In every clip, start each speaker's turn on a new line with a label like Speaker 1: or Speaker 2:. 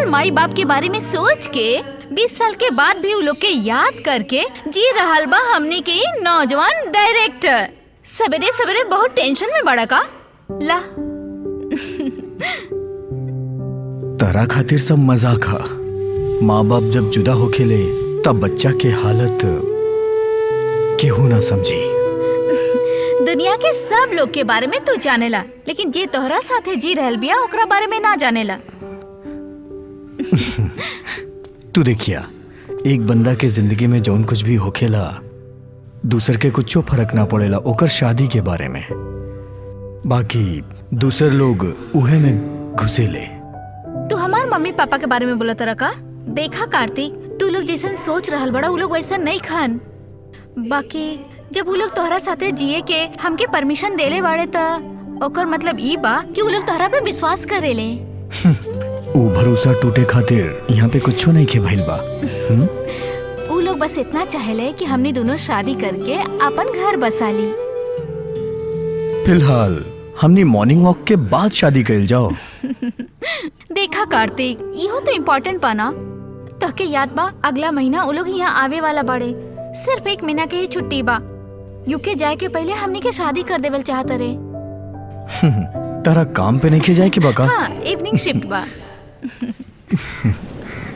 Speaker 1: अपन माई बाप के बारे में सोच के 20 साल के बाद भी उ लोग के याद करके जी रहल बा हमने के नौजवान डायरेक्टर। सवेरे सवेरे बहुत टेंशन में बड़ा का ला।
Speaker 2: तारा खातिर सब मजाक हा। माँ बाप जब जुदा होखेले तब बच्चा के हालत केहू ना समझी।
Speaker 1: दुनिया के सब लोग के बारे में तू जानेला, लेकिन जे तोहरा साथे जी रहल बिया ओकरा बारे में ना जानेला।
Speaker 2: तू देखिया, एक बंदा के जिंदगी में जौन कुछ भी होखेला दूसर के कुछो फर्क ना पड़ेला ओकर शादी के बारे में। बाकी दूसर लोग उहे में घुसेले।
Speaker 1: तू हमार मम्मी पापा के बारे में बोला तरह का। देखा कार्तिक, तू लोग जैसन सोच रहल बड़ा उ लोग वैसा नहीं खान। बाकी जब उ लोग तोहरा साथे जिए के हमके परमिशन देले बाड़े त ओकर मतलब ई बा कि उ लोग तोहरा पे विश्वास करेले।
Speaker 2: उ भरोसा टूटे खातिर यहाँ पे कुछो नहीं के भइल बा।
Speaker 1: उ लोग बस इतना चाहेले कि हमने दोनों शादी करके अपन घर बसा ली।
Speaker 2: फिलहाल हमने मॉर्निंग वॉक के बाद शादी कर जाओ।
Speaker 1: देखा कार्तिक, इहो तो इम्पोर्टेंट पाना। तहके याद बा अगला महीना उ लोग यहाँ आवे वाला बाड़े। सिर्फ 1 महीना के ही छुट्टी बा। यूके जाए के पहले हमनी के शादी कर देवल चाहत रे।
Speaker 2: तारा काम पे नहीं के जाए के बका?
Speaker 1: हाँ, इवनिंग शिफ्ट बा।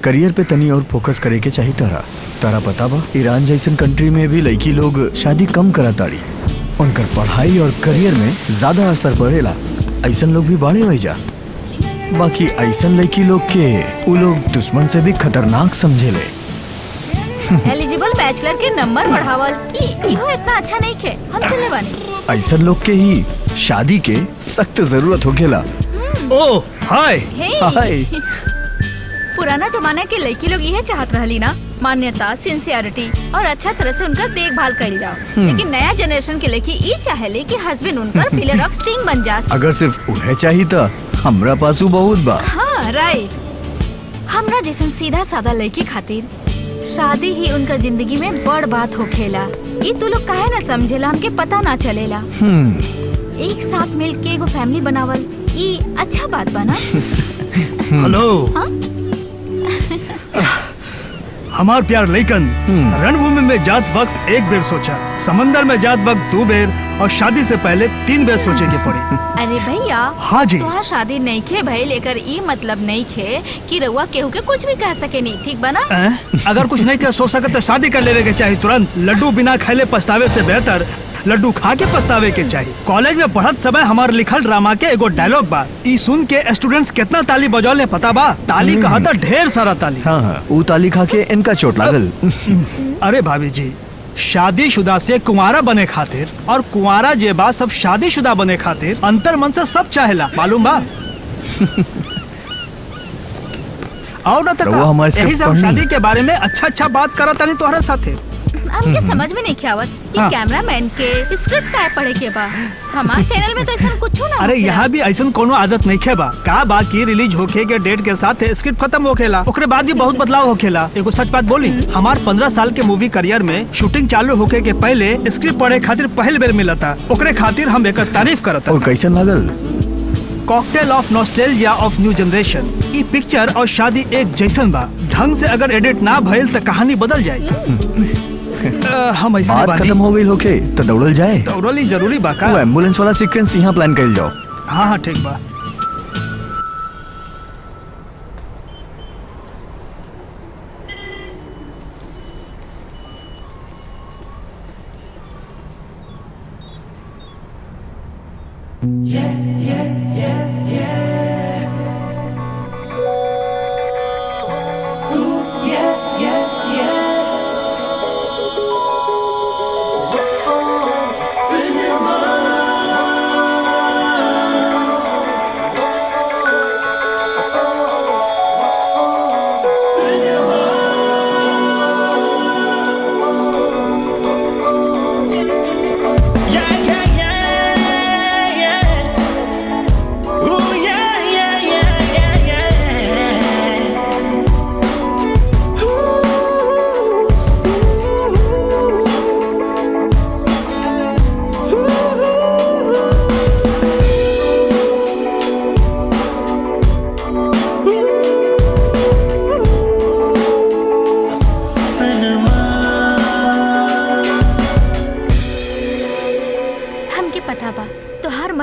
Speaker 2: करियर पे तनी और फोकस करे के चाहिए तारा। तारा पता बा ईरान जैसन कंट्री में भी लड़की लोग शादी कम करा ताड़ी। उनकर पढ़ाई और करियर में ज्यादा असर पड़ेला। ऐसन लोग भी बाड़े वही जा। बाकी ऐसन लड़की लोग के उ लोग दुश्मन से भी खतरनाक समझेले।
Speaker 1: एलिजिबल बैचलर के नंबर बढ़ावल इहो इतना अच्छा नहीं खे। हम सुनले बानी
Speaker 2: ऐसन लोग के ही शादी के सख्त जरूरत होखेला।
Speaker 3: ओह हाय।
Speaker 2: हाय।
Speaker 1: पुराना जमाना के लड़की लोग यह चाहत रहली ना, मान्यता, सिंसियरिटी और अच्छा तरह से उनका देखभाल करी जाओ। लेकिन नया जनरेशन के लड़की ये चाहेले कि हस्बैंड उनकर पिलर ऑफ स्टिंग बन जा।
Speaker 2: अगर सिर्फ उन्हें चाहिए तो हमरा पासू बहुत बा।
Speaker 1: हाँ राइट। हमरा जैसन सीधा साधा लड़की खातिर शादी ही उनका जिंदगी में बड़ बात होखेला। ये तू लोग काहे ना समझेला, हमके पता ना चलेला। एक साथ मिल के एगो फैमिली बनावल ये अच्छा बात बना।
Speaker 3: हेलो हमार प्यार लइकन, रणभूमि में जात वक्त 1 बेर सोचा, समंदर में जात वक्त 2 बेर और शादी से पहले 3 बेर सोचे के पड़ी।
Speaker 1: अरे भैया,
Speaker 3: हाँ जी,
Speaker 1: तोहार शादी नहीं खे भइल एकर ई मतलब नहीं खे कि रउआ केहू के कुछ भी कह सके नहीं, ठीक बना?
Speaker 3: अगर कुछ नहीं कर सोच सके तो शादी कर लेवे के चाहिए तुरंत। लड्डू बिना खैले पछतावे से बेहतर लड्डू खा के पछतावे के चाहिए। कॉलेज में पढ़त समय हमार लिखल ड्रामा के एगो डायलॉग बा, ई सुन के स्टूडेंट्स कितना ताली बजौले पता बा? ताली कहा था ढेर सारा ताली।
Speaker 2: हाँ, ऊ ताली खा के इनका चोट लागल।
Speaker 3: अरे भाभी जी, शादीशुदा से कुंवारा बने खातिर और कुंवारा जे बा सब शादीशुदा बने खातिर अंतर मन से सब चाहेला, मालूम बा? और न तक यही सब शादी के बारे में अच्छा बात करता नहीं तोहरा साथे।
Speaker 1: हमके समझ में नहीं ख्यावत कि कैमरामैन के स्क्रिप्ट काय पढ़े के बा। हमारे चैनल में तो ऐसा कुछ ना।
Speaker 3: अरे यहाँ भी ऐसा कोनो आदत नहीं खेबा का बाकी रिलीज होके के डेट के साथ स्क्रिप्ट खत्म होखेला, ओकरे बाद भी बहुत बदलाव होखेला। एगो सच बात बोली, हमार 15 साल के मूवी करियर में शूटिंग चालू होके के पहले स्क्रिप्ट पढ़े खातिर पहल बेर मिला था। ओकरे खातिर हम एकर तारीफ करता।
Speaker 2: और कैसन लागल?
Speaker 3: Cocktail of nostalgia of new generation. ई पिक्चर और शादी एक जैसन बा। ढंग से अगर एडिट ना भइल तो कहानी बदल जाए। हम ऐसे
Speaker 2: बात खत्म हो गई होके तो दौड़ल जाए।
Speaker 3: दौड़ल जरूरी बा का?
Speaker 2: वो एम्बुलेंस वाला सीक्वेंस यहाँ प्लान कर जाओ।
Speaker 3: हाँ ठीक बा।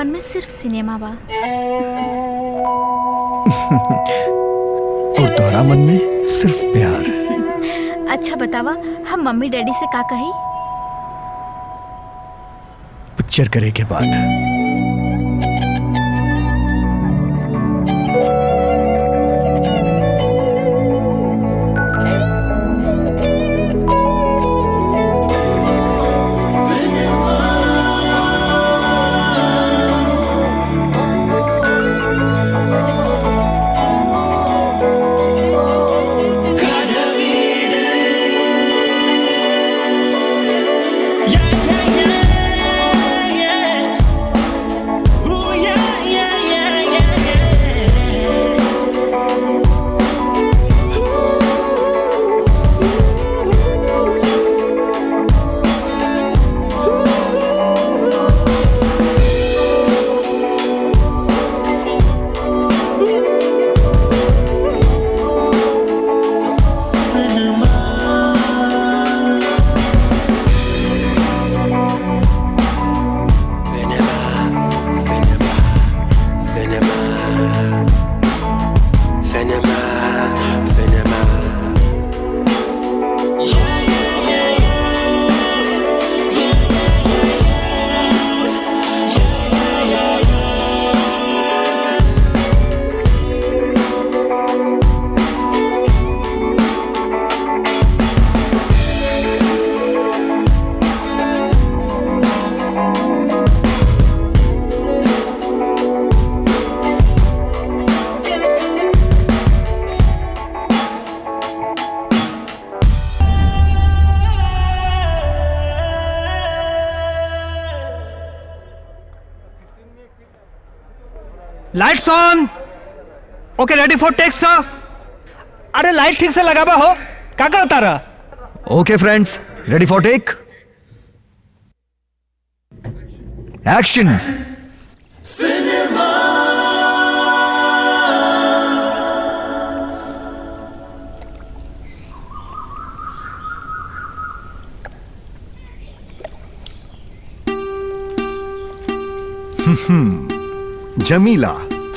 Speaker 1: मन में सिर्फ सिनेमा बा।
Speaker 2: और तोहरा मन में सिर्फ प्यार।
Speaker 1: अच्छा बतावा, हम मम्मी डैडी से का कही?
Speaker 2: पिक्चर करे के बाद।
Speaker 3: Lights on. Okay, ready for take sir. अरे लाइट ठीक से लगाबा हो, क्या करता रहा?
Speaker 2: Okay friends, ready for take action.
Speaker 4: Jamila,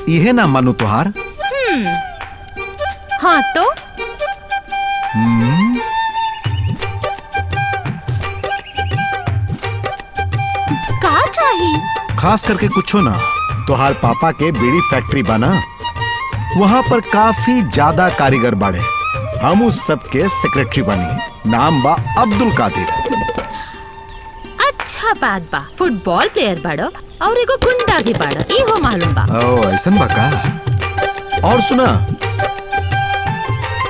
Speaker 4: इहे ना मानो तुहार?
Speaker 5: हाँ तो का चाहिए?
Speaker 4: खास करके कुछो ना, तुहार पापा के बीड़ी फैक्ट्री बना, वहां पर काफी ज्यादा कारीगर बाड़े। हम उस सब के सेक्रेटरी बनी। नाम बा अब्दुल कादिर।
Speaker 5: अच्छा बात बा, फुटबॉल प्लेयर बाड़ो और एगो गुंडा भी बाड़ो, ई हो मालूम बा।
Speaker 4: ओ ऐसन बा का? और सुना,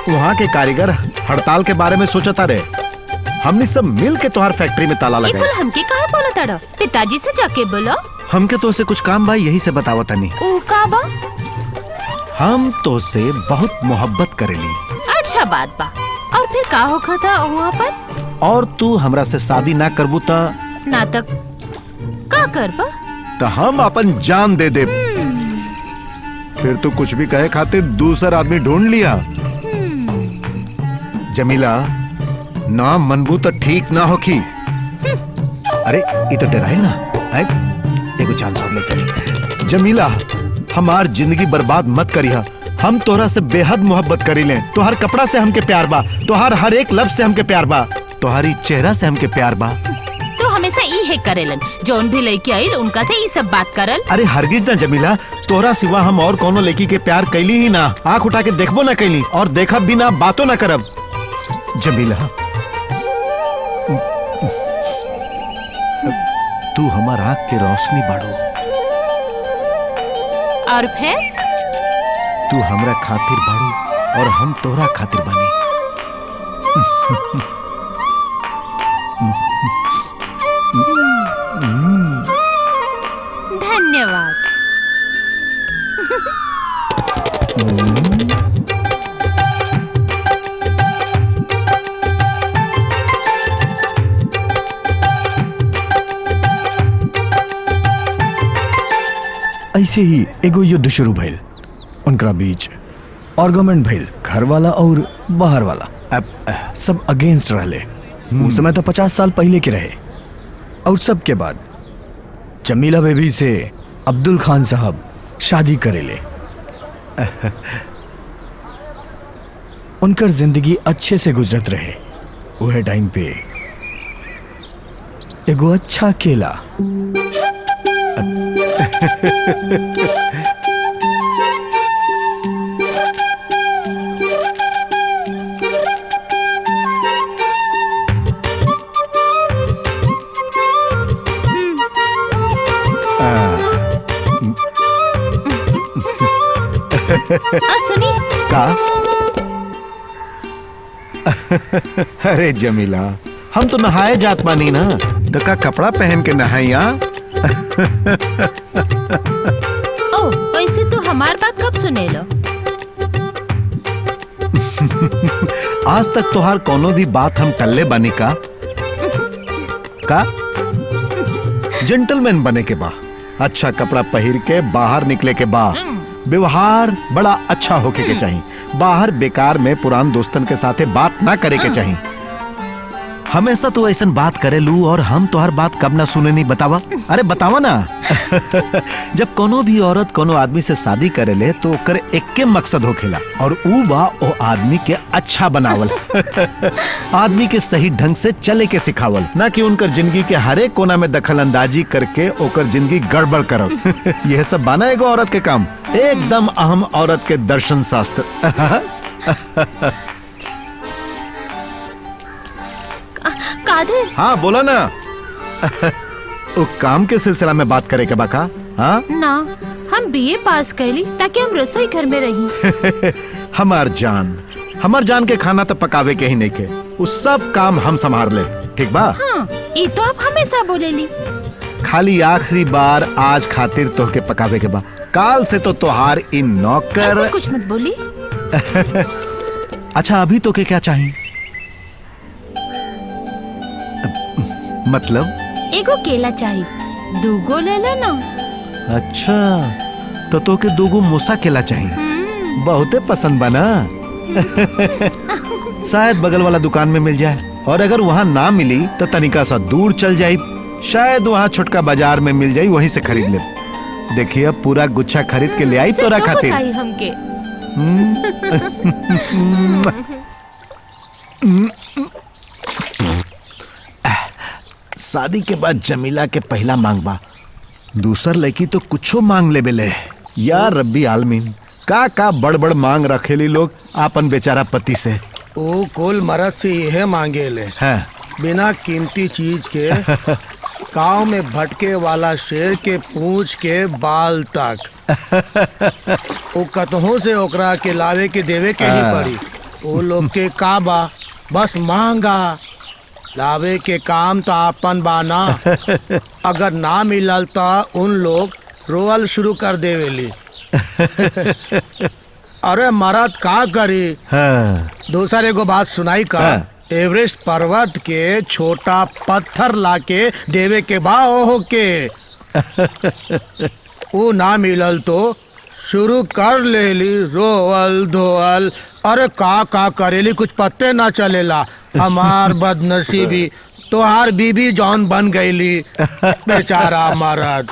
Speaker 4: वहाँ के कारीगर हड़ताल के बारे में सोचता रहे। हमने सब मिल के तुहार फैक्ट्री में ताला
Speaker 5: ये
Speaker 4: लगाए।
Speaker 5: कुल हमके काहे बोलो ताड़ो? पिताजी से जाके बोलो।
Speaker 4: हमके तो से कुछ काम बा, यही से बतावत तनी।
Speaker 5: ऊ का बा?
Speaker 4: हम तो से बहुत मोहब्बत करेली।
Speaker 5: अच्छा बात बा। और फिर का होखा था वहाँ पर?
Speaker 4: और तू हमरा से शादी ना करबू ता
Speaker 5: नाटक का करबा?
Speaker 4: तो हम अपन जान दे दे। फिर तू कुछ भी कहे खातिर दूसरा आदमी ढूंढ लिया। जमीला, ना मनबू तो ठीक ना होखी। अरे ये तो डराई ना है? एगो चांस और लेते। जमीला, हमार जिंदगी बर्बाद मत करिहा। हम तोहरा से बेहद मोहब्बत करीले। तोहर कपड़ा से हमके प्यार बा, तोहर हर एक लफ्ज से हमके प्यार बा, तोहरी चेहरा से हमके प्यार बा।
Speaker 5: तो हमेशा ई है करेलन, जोन भी लड़की आइल उनका से ई सब बात करल।
Speaker 4: अरे हरगिज ना जमीला, तोहरा सिवा हम और कोनो लड़की के प्यार कैली ही ना। आंख उठा के देखबो ना कैली, और देखब भी ना, बातों ना करब। जमीला, तू हमार आंख के रोशनी बाड़ो।
Speaker 5: और फिर
Speaker 4: तू हमरा खातिर बाड़ू और हम तोहरा खातिर बानी।
Speaker 5: धन्यवाद।
Speaker 2: ऐसे ही एगो युद्ध शुरू भइल उनका बीच। आर्गुमेंट भइल, घर वाला और बाहर वाला सब अगेंस्ट रहले। उस समय तो 50 साल पहले के रहे। और सबके बाद जमीला बेबी से अब्दुल खान साहब शादी करेले। उनकर जिंदगी अच्छे से गुजरत रहे। वह टाइम पे एगो अच्छा केला
Speaker 1: सुनी
Speaker 4: का अरे जमीला, हम तो नहाए जात बानी ना, तो का कपड़ा पहन के नहाइया।
Speaker 5: ओ वैसे तो हमार बात कब सुने लो?
Speaker 4: आज तक तोहार कोनो भी बात हम टल्ले बानी का? जेंटलमैन बने के बा, अच्छा कपड़ा पहन के बाहर निकले के बा, व्यवहार बड़ा अच्छा होके के चाहिए। बाहर बेकार में पुरान दोस्तन के साथे बात ना करे के चाहिए। हमेशा तो ऐसा बात करे लू और हम तो हर बात कब ना सुने नहीं बतावा। अरे बतावा ना। जब कोनो भी औरत कोनो आदमी से शादी करे ले तो ओकर एक्के मकसद होखेला और ऊ बा ओ आदमी के अच्छा बनावल। आदमी के सही ढंग से चले के सिखावल, ना कि उनकर जिंदगी के हर एक कोना में दखल अंदाजी करके ओकर जिंदगी गड़बड़ करब। यह सब बाना एगो औरत के काम, एकदम अहम औरत के दर्शन शास्त्र।
Speaker 5: कादर,
Speaker 4: हाँ बोला ना। वो काम के सिलसिला में बात करे के बाका? हाँ
Speaker 5: ना, हम बीए पास कैली ताकि हम रसोई घर में रही।
Speaker 4: हमार जान के खाना तो पकावे के ही नहीं के, उस सब काम हम संभाल ले, ठीक बा?
Speaker 5: हाँ, ये तो आप हमेशा बोलेली।
Speaker 4: खाली आखिरी बार आज खातिर तोहके पकावे के बा, काल से तो तोहार इन नौकर।
Speaker 5: ऐसा कुछ मत बोली।
Speaker 4: अच्छा अभी तो के क्या चाहिए? मतलब
Speaker 5: एगो केला चाहिए, दूगो ले लेना।
Speaker 4: अच्छा तो तोके दूगो मूसा केला चाहिए, बहुते पसंद बना। शायद बगल वाला दुकान में मिल जाए, और अगर वहाँ ना मिली तो तनिका सा दूर चल जाए, शायद वहाँ छोटका बाजार में मिल जाए, वहीं से खरीद ले। देखिए अब पूरा गुच्छा खरीद के ले आई तोरा खातिर।
Speaker 5: चाहिए हमके।
Speaker 4: शादी के बाद जमीला के पहला मांग बा, दूसर लड़की तो कुछो मांग ले बेले। या रब्बी आलमीन, का बड़ बड़ मांग रखेली लोग आपन बेचारा पति से।
Speaker 6: ओ कुल मरद से यह मांगे ले,
Speaker 4: हाँ।
Speaker 6: बिना कीमती चीज के गाँव में भटके वाला शेर के पूंछ के बाल तक। ओ कतहों से ओकरा के लावे के देवे के ही पड़ी। ओ लोग के का बा, बस मांगा लावे के काम तो आपन बाना। अगर ना मिलल तो उन लोग रोअल शुरू कर देवेली। अरे मरद का करी।
Speaker 4: हाँ।
Speaker 6: दूसरे को बात सुनाई का।
Speaker 4: हाँ।
Speaker 6: एवरेस्ट पर्वत के छोटा पत्थर लाके देवे के बा हो के। वो ना मिलल तो शुरू कर लेली रोअल धोअल। अरे का करेली कुछ पत्ते ना चलेला। हमार बदनसीबी तोहार बीबी जौन बन गईली, बेचारा मरद।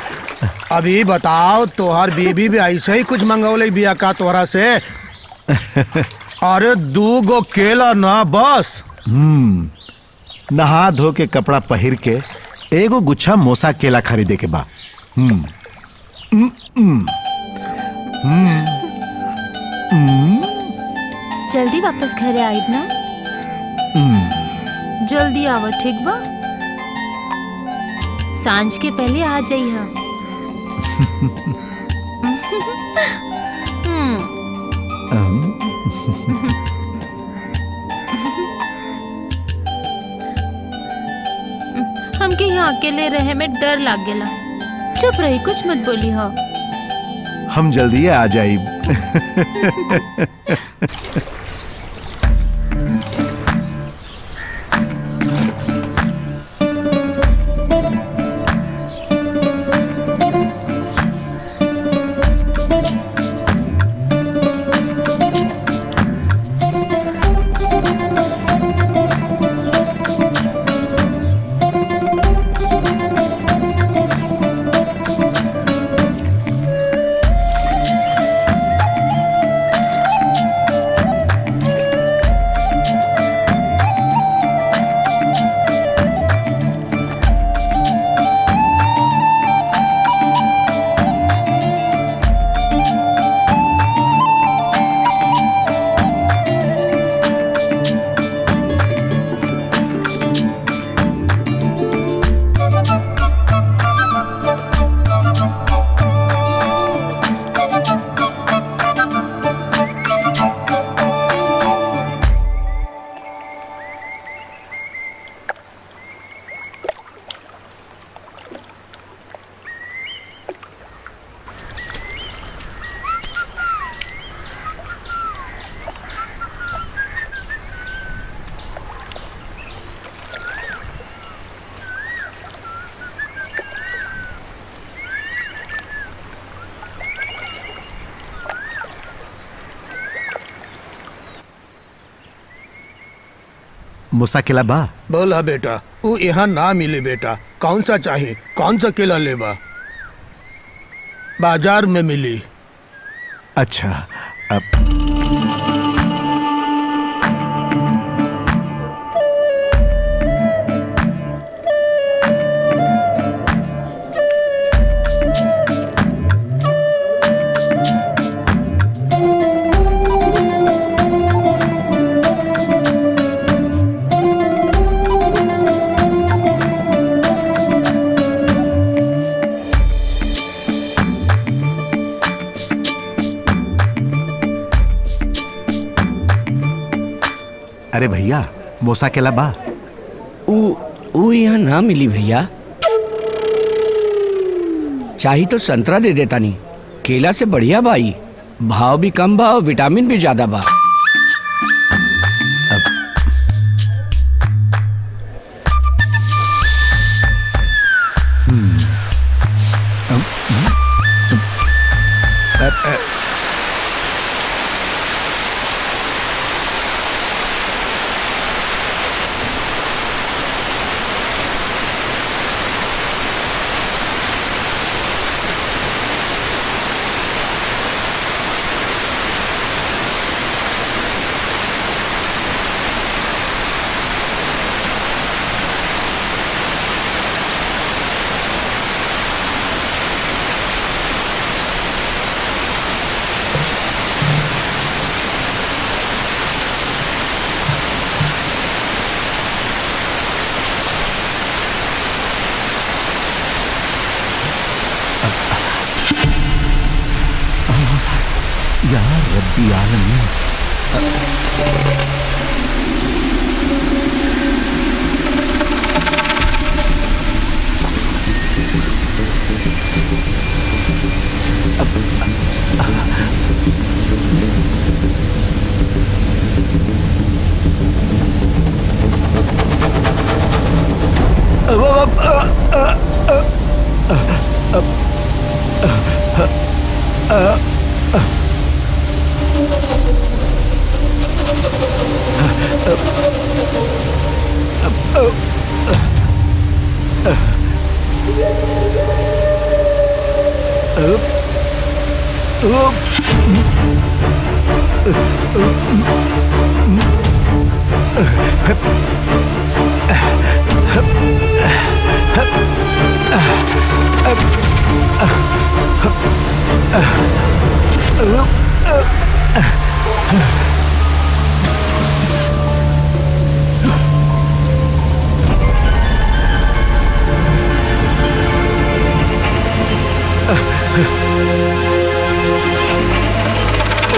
Speaker 6: अभी बताओ तोहार बीबी भी ऐसे ही कुछ मंगौले बिया का तोहरा से? अरे दूगो केला ना बस।
Speaker 4: नहा धो के कपड़ा पहिर के एगो गुच्छा मोसा केला खरीदे के बा।
Speaker 5: जल्दी वापस घरे आइब ना। जल्दी आवा, ठीक बा? सांझ के पहले आ जाइहा। हमके यहाँ अकेले रहे में डर लाग गेला। चुप रही, कुछ मत बोली हो।
Speaker 4: हम जल्दी आ जाइब। मुसाकिला बा?
Speaker 6: बोला बेटा, वो यहाँ ना मिले बेटा। कौन सा चाहिए? कौन सा केला लेबा? बाजार में मिली।
Speaker 4: अच्छा, अब अरे भैया, मुसाकिला बा?
Speaker 7: ऊ यहाँ ना मिली भैया। चाही तो संतरा दे देता नहीं, केला से बढ़िया बाई। भाव भी कम बा और विटामिन भी ज्यादा बा।
Speaker 2: यार रब्बी आलमीन।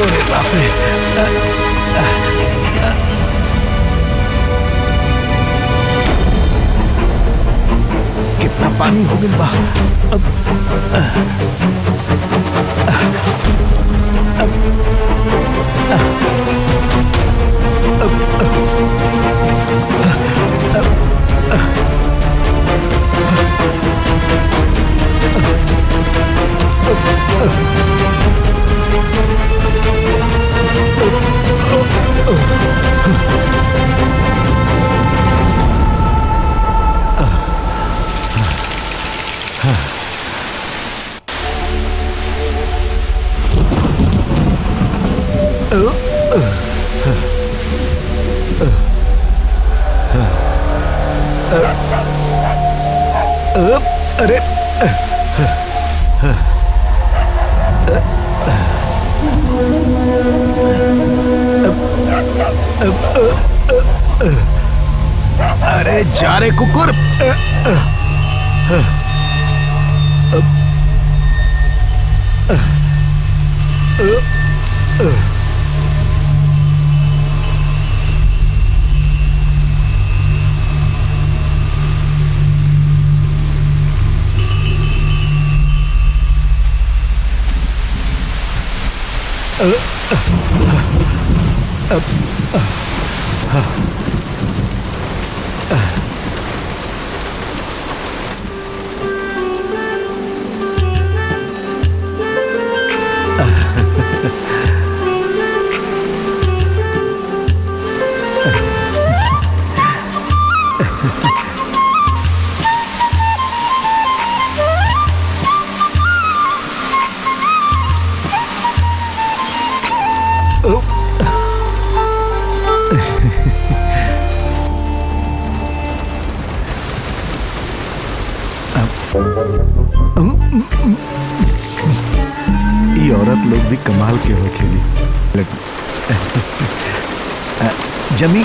Speaker 4: अरे बाप रे, कितना पानी हो गया बा। अरे अरे जा रे कुकुर। ये औरत लोग भी कमाल के हो खेली। जमी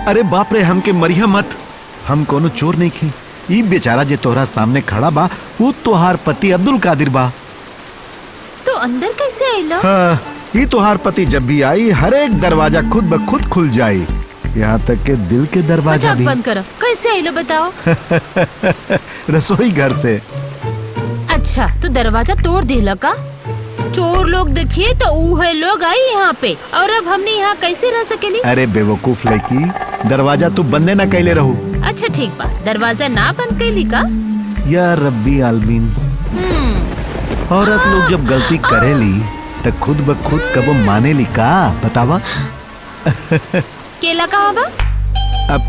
Speaker 4: अरे बाप रे, हमके मरिया मत। हम कोनो चोर नहीं खे। ई बेचारा जे तोहरा सामने खड़ा बा वो तोहार पति अब्दुल कादिर बा।
Speaker 5: तो अंदर कैसे आइलो?
Speaker 4: हाँ, ई तोहार पति जब भी आई हर एक दरवाजा खुद ब खुद खुल जाई, यहाँ तक के दिल के दरवाजा भी।
Speaker 5: बंद करो। कैसे आइलो बताओ?
Speaker 4: रसोई घर से।
Speaker 5: अच्छा, तो दरवाजा तोड़ दिला का? चोर लोग देखिए तो उहे लोग आई यहाँ पे, और अब हमने यहाँ कैसे रह सकेली?
Speaker 4: अरे बेवकूफ लड़की, दरवाजा तू बंदे ना कैले रहू।
Speaker 5: अच्छा ठीक बा, दरवाजा ना बंद कैली का?
Speaker 4: या रब्बी आलमीन, औरत लोग जब गलती करेली तो खुद ब खुद कबो मानेली का बतावा?
Speaker 5: केला कहाँ बा?
Speaker 4: अब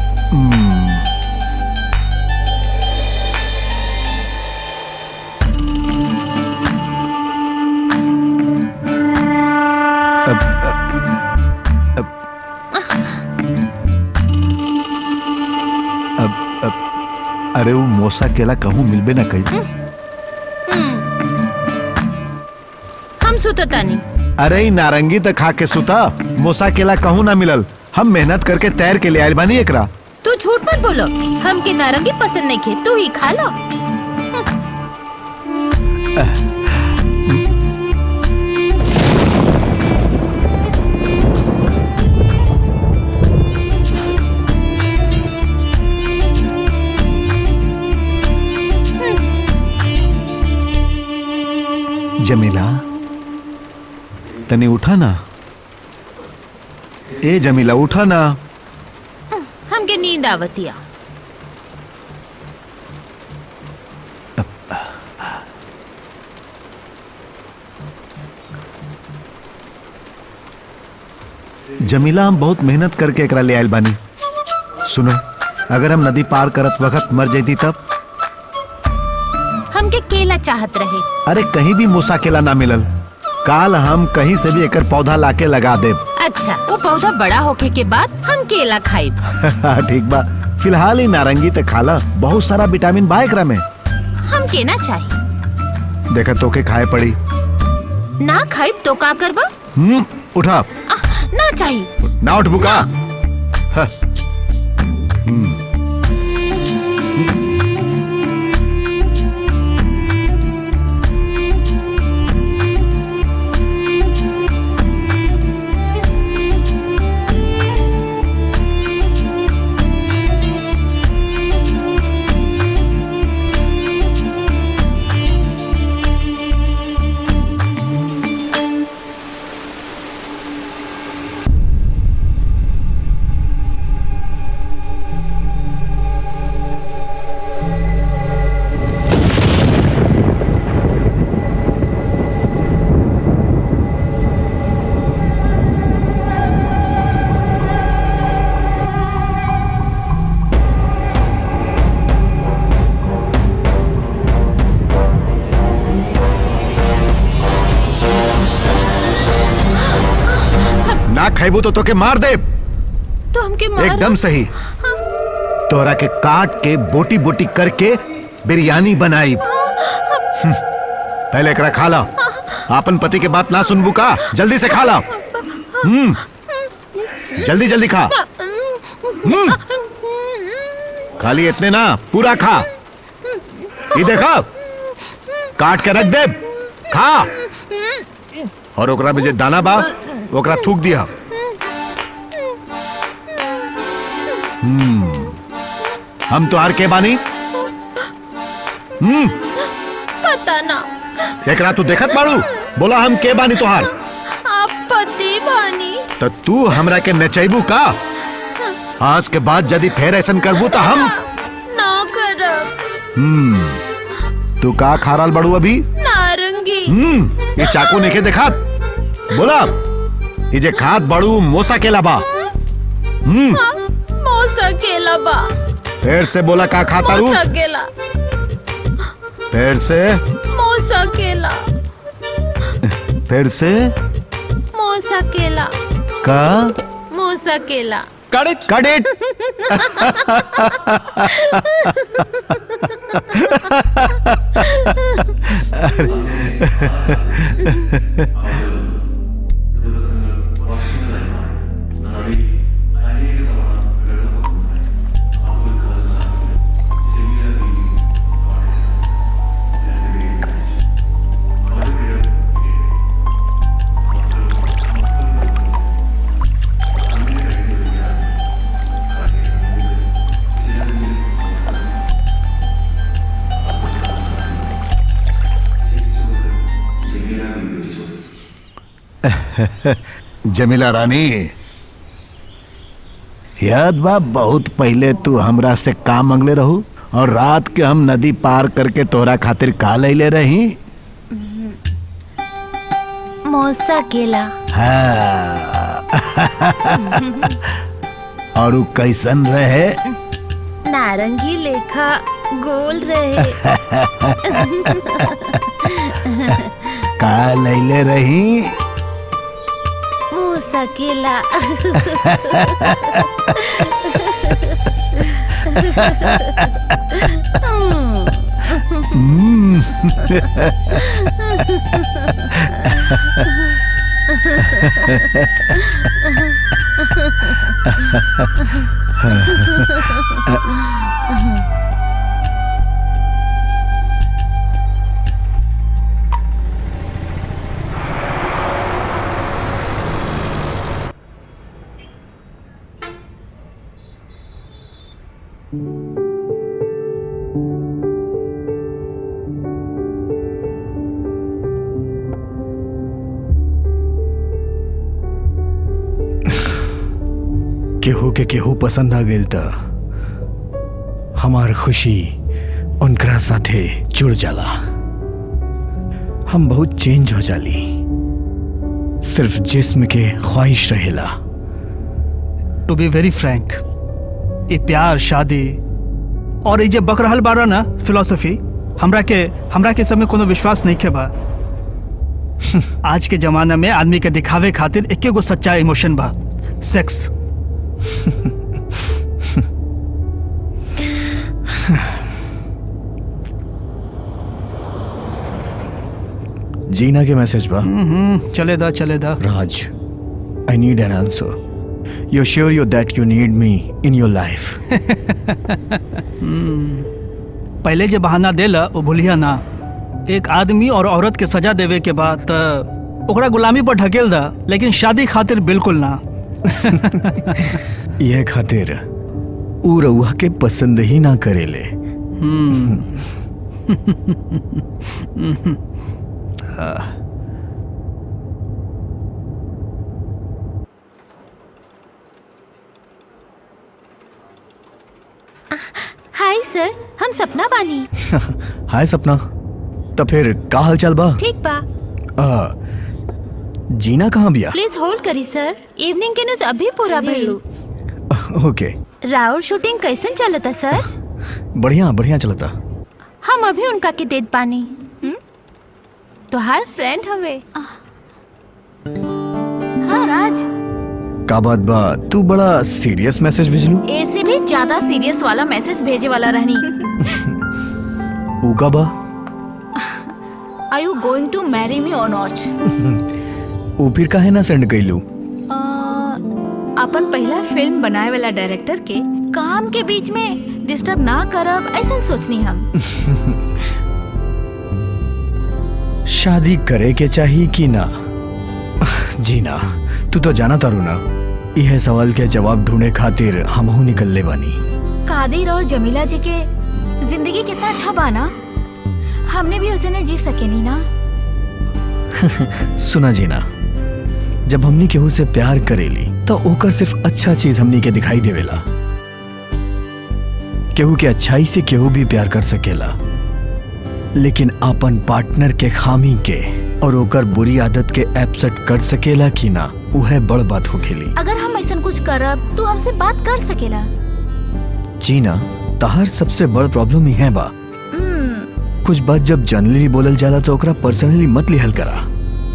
Speaker 4: अरे वो मोसा केला कहूँ मिलबे ना कही।
Speaker 5: हम सुततानी।
Speaker 4: अरे ई नारंगी तो खा के सुता, मोसा केला कहूँ ना मिलल। हम मेहनत करके तैर के ले आयल बानी एकरा।
Speaker 5: तू झूठ मत बोलो, हमके नारंगी पसंद नहीं खे, तू ही खा लो।
Speaker 4: जमीला, तनी उठा ना। ए जमीला उठा ना।
Speaker 5: हमके नींद आवतिया।
Speaker 4: जमीला, हम बहुत मेहनत करके एकरा ले आयल बानी। सुनो, अगर हम नदी पार करत वक्त मर जाती तब?
Speaker 5: हमके केला चाहत रहे।
Speaker 4: अरे कहीं भी मूसा केला ना मिलल। काल हम कहीं से भी एकर पौधा लाके लगा देब।
Speaker 5: अच्छा, वो पौधा बड़ा होके के बाद हम केला खाइब।
Speaker 4: ठीक बा, फिलहाल ही नारंगी ते खाला, बहुत सारा विटामिन बा एकरा में।
Speaker 5: हम के ना चाहिए।
Speaker 4: देखा तोके खाए पड़ी।
Speaker 5: ना खाइब तो का करबा?
Speaker 4: उठा।
Speaker 5: ना चाहिए।
Speaker 4: ना उठ बुका। ना खाइबू तो तोके मार दे।
Speaker 5: तो हमके मार।
Speaker 4: एकदम सही। तोरा के काट के बोटी बोटी करके बिरयानी बनाई। पहले एकरा खा ला। आपन पति के बात ना सुनबू का? जल्दी से खा ला। जल्दी जल्दी खा। खाली इतने ना, पूरा खा। ये देखा, काट के रख दे। खा। और ओकरा में जे दाना बा ओकरा थूक दिया। हम तो आर के बानी।
Speaker 5: पता ना।
Speaker 4: एकरा तू देखत बाड़ू? बोला हम के बानी तोहार।
Speaker 5: आप पति बानी।
Speaker 4: तो तू हमरा के नचैबू का? आज के बाद यदि फिर ऐसा करबू तो हम
Speaker 5: ना करब।
Speaker 4: तू का खाराल बड़ू अभी?
Speaker 5: नारंगी।
Speaker 4: ये चाकू नेके देखा? बोला ये जे खात बड़ू मोसा केला बा।
Speaker 5: मौसा केला बा।
Speaker 4: फिर से बोला का खाता रू?
Speaker 5: मौसा केला।
Speaker 4: फिर से
Speaker 5: मौसा केला।
Speaker 4: फिर से
Speaker 5: मौसा केला।
Speaker 4: का
Speaker 5: मौसा केला।
Speaker 4: कट इट। जमीला रानी, याद बा बहुत पहले तू हमरा से का मंगले रहू और रात के हम नदी पार करके तोरा खातिर का लैले रही?
Speaker 1: मौसा केला।
Speaker 4: हाँ। और उ कैसन रहे?
Speaker 1: नारंगी लेखा गोल रहे।
Speaker 4: का लैले रही?
Speaker 1: मौसा केला।
Speaker 2: केहू के केहू पसंद आ गेल त हमार खुशी उनकरा साथे जुड़ जाला। हम बहुत चेंज हो जाली, सिर्फ जिस्म के ख्वाहिश रहेला।
Speaker 3: टू बी वेरी फ्रैंक, ये प्यार शादी और ये जे बक रहल बारा ना फिलोसफी, हमरा के समय कोनो विश्वास नहीं के बा। आज के जमाना में आदमी के दिखावे खातिर एके गो सच्चा इमोशन बा, सेक्स।
Speaker 2: जीना के मैसेज बा।
Speaker 3: चले दा
Speaker 2: राज, I need an answer. You're sure that you need me in your life?
Speaker 3: पहले जे बहाना देला वो भूलिया ना। एक आदमी और औरत के सजा देवे के बाद ओकरा गुलामी पर ढकेल दा, लेकिन शादी खातिर बिल्कुल ना।
Speaker 2: यह खातिर ऊ रउआ के पसंद ही ना करेले।
Speaker 1: हाय सर, हम सपना बानी।
Speaker 2: हाय सपना, तो फिर का हाल चाल बा?
Speaker 1: ठीक बा।
Speaker 2: जीना कहाँ बिया?
Speaker 1: प्लीज होल्ड करी सर, इवनिंग के न्यूज अभी पूरा भइलू।
Speaker 2: ओके।
Speaker 1: राउर शूटिंग कैसन चलता सर?
Speaker 2: बढ़िया चलता।
Speaker 1: हम अभी उनका के देत पानी। तो हर फ्रेंड हवे। हाँ राज,
Speaker 2: का बात बा, तू बड़ा सीरियस मैसेज भेजलू?
Speaker 1: ऐसे भी ज्यादा सीरियस वाला मैसेज भेजे वाला रहनी।
Speaker 2: ऊ का बा?
Speaker 1: Are you going to marry me or not?
Speaker 2: ऊ फिर काहे ना सेंड कइलू?
Speaker 1: अपन पहला फिल्म बनाए वाला डायरेक्टर के काम के बीच में डिस्टर्ब ना करब ऐसा सोचनी हम।
Speaker 2: शादी करे के चाहिए कि ना? जीना, तू तो जाना तारू ना, यह सवाल के जवाब ढूंढे खातिर हमहू निकलले बानी।
Speaker 1: कादिर और जमीला जी के जिंदगी कितना अच्छा बाना, हमने भी उसे नहीं जी सके नी ना।
Speaker 2: सुना जीना, जब हमनी केहू से प्यार करेली तो ओकर सिर्फ अच्छा चीज हमनी के दिखाई देवेला। केहू के अच्छाई से केहू भी प्यार कर सकेला, लेकिन अपन पार्टनर के खामी के और ओकर बुरी आदत के एब्सेंट कर सकेला कि ना, वह बड़ बात होखेली।
Speaker 1: अगर हम ऐसा कुछ करब तो हमसे बात कर सकेला।
Speaker 2: जीना, तहार सबसे बड़ प्रॉब्लम ही है बा, कुछ बात जब जनरली बोलल जाला तो ओकरा पर्सनली मत लिहल करा।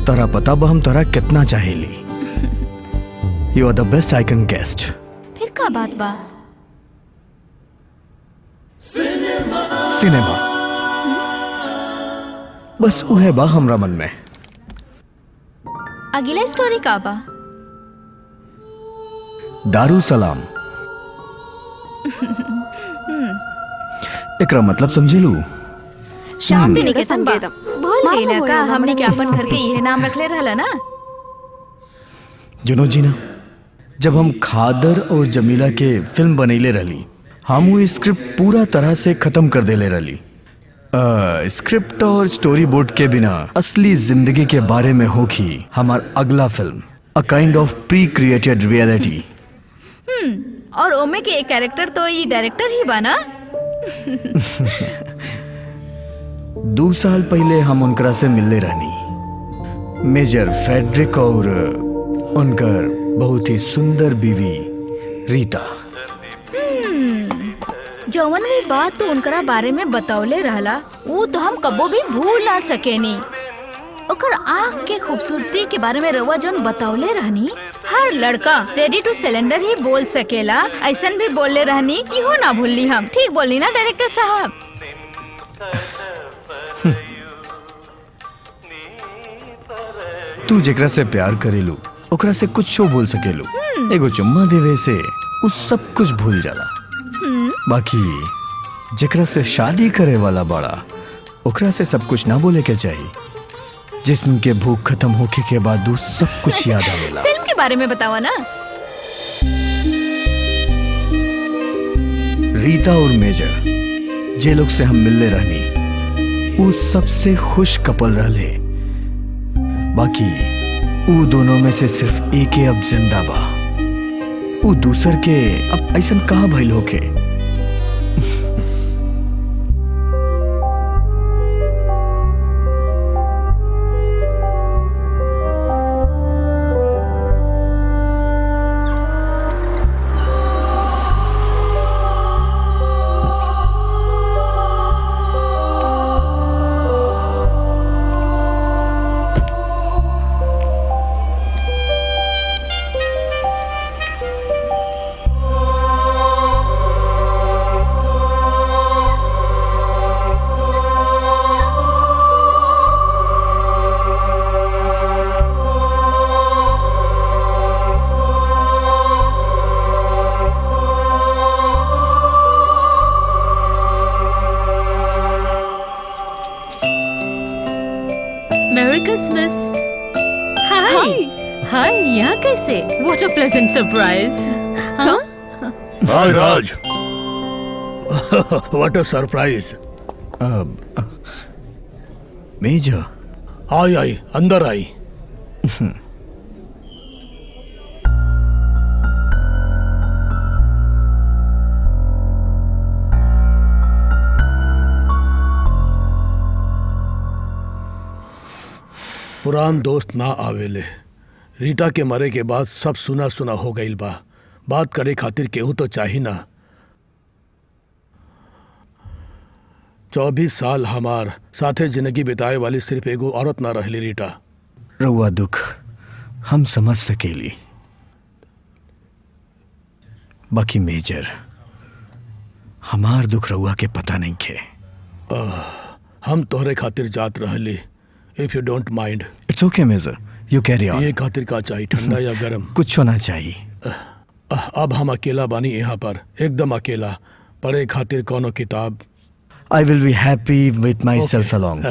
Speaker 2: तरा पता बा हम तरा कितना चाहेली। You are the best I can guest.
Speaker 1: फिर का बात बा?
Speaker 2: सिनेमा बस उहे बा हमरा मन में।
Speaker 1: अगला स्टोरी का बा?
Speaker 2: दारू सलाम। एकरा मतलब समझेलू?
Speaker 1: शांति निकेतन बा। भूल गईला का हमने के अपन घर के यह नाम रखले रहला ना।
Speaker 2: जुनो जीना, जब हम खादर और जमीला के फिल्म बनैले रहली, हम वो स्क्रिप्ट पूरा तरह से खत्म कर देले रहली। स्क्रिप्ट और स्टोरी बोर्ड के बिना असली जिंदगी के बारे में होगी हमार अगला film, a kind of pre created reality.
Speaker 1: और ओमे के एक कैरेक्टर तो ये डायरेक्टर ही बना।
Speaker 2: 2 साल पहले हम उनकरा से मिलने रहनी, मेजर फेडरिक और उनकर बहुत ही सुंदर बीवी रीता।
Speaker 1: जौवन भी बात तो उनकरा बारे में बतौले रहला, वो तो हम कबो भी भूल ना सकेनी। ओकर आँख के खूबसूरती के बारे में रउआ जौन बतौले रहनी, हर लड़का रेडी टू सिलेंडर ही बोल सकेला, ऐसन भी बोलले रहनी, इहो ना भूलनी हम। ठीक बोलनी ना डायरेक्टर साहब?
Speaker 2: तू जेकरा से प्यार करेलू ओकरा से कुछ बोल सकेलू, एगो चुम्मा देवे से उ सब कुछ भूल जाला। बाकी जेकरा से शादी करे वाला बड़ा, ओकरा से सब कुछ ना बोले के चाहिए। जिस्म के भूख खत्म होके के बाद उ सब कुछ याद आवेला।
Speaker 1: फिल्म के बारे में बतावा ना।
Speaker 2: रीता और मेजर जे लोग से हम मिलने रहनी, वो सबसे खुश कपल रहले। बाकी वो दोनों में से सिर्फ एक ही अब जिंदा बा, वो दूसर के अब ऐसा कहा भइल होके।
Speaker 5: मेरी क्रिसमस। हाय हाय, यहाँ कैसे? What a pleasant surprise. हाँ,
Speaker 6: hi Raj. What a surprise.
Speaker 2: Major
Speaker 6: आई आई अंदर आई। पुरान दोस्त ना आवेले। रीटा के मरे के बाद सब सुना सुना हो गईल बा। बात करे खातिर केहू तो चाही ना। 24 साल हमार साथे जिंदगी बिताए वाली सिर्फ एगो औरत ना रहली रीटा।
Speaker 2: रउआ दुख हम समझ सकेली, बाकी मेजर हमार दुख रउआ के पता नहीं खे।
Speaker 6: हम तोहरे खातिर जात रहली। If you don't mind.
Speaker 2: It's okay major, you carry on.
Speaker 6: ये खातिर का चाहिए, ठंडा या गरम?
Speaker 2: कुछ होना चाहिए।
Speaker 6: अब हम अकेला बानी यहाँ पर, एकदम अकेला। पढ़े खातिर कोनो किताब?
Speaker 2: I will be happy with myself along.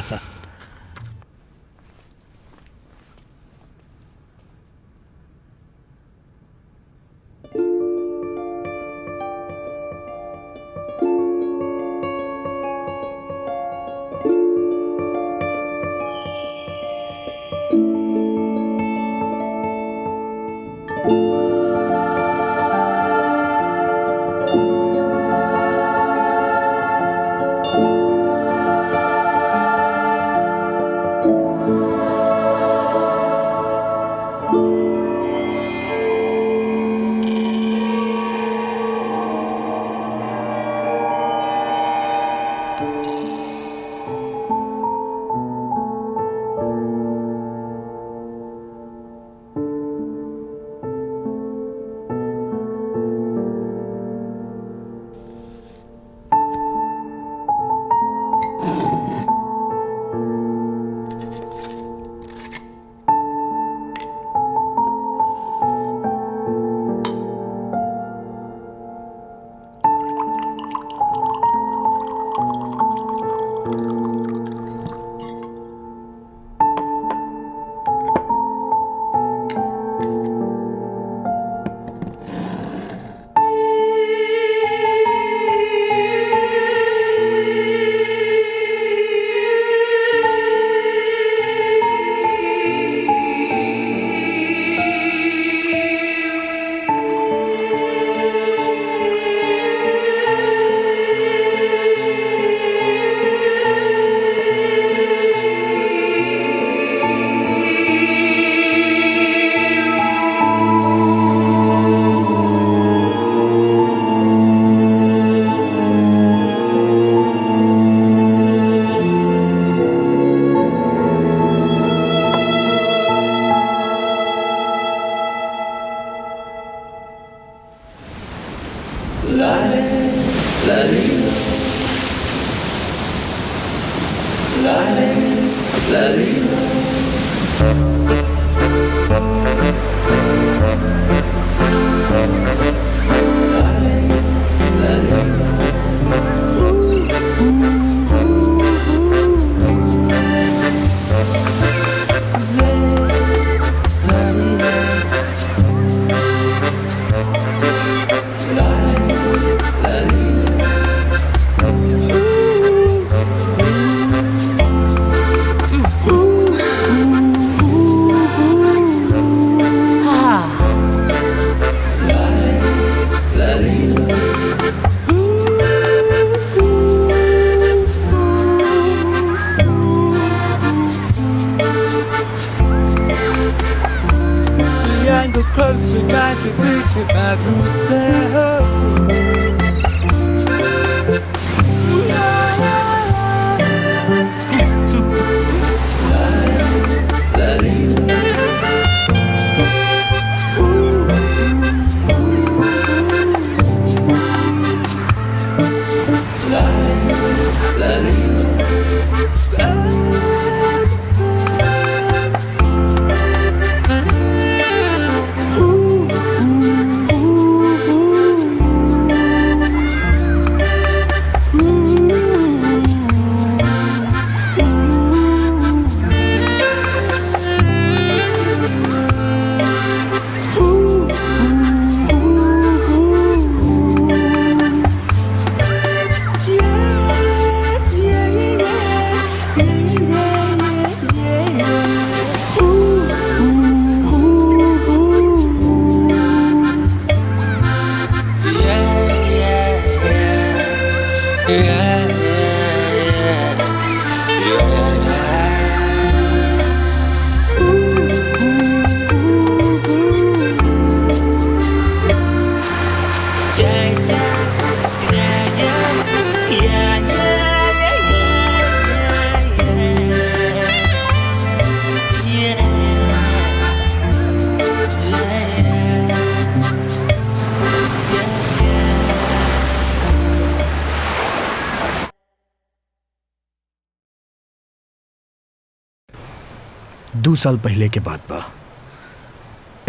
Speaker 2: दो साल पहले के बात बा।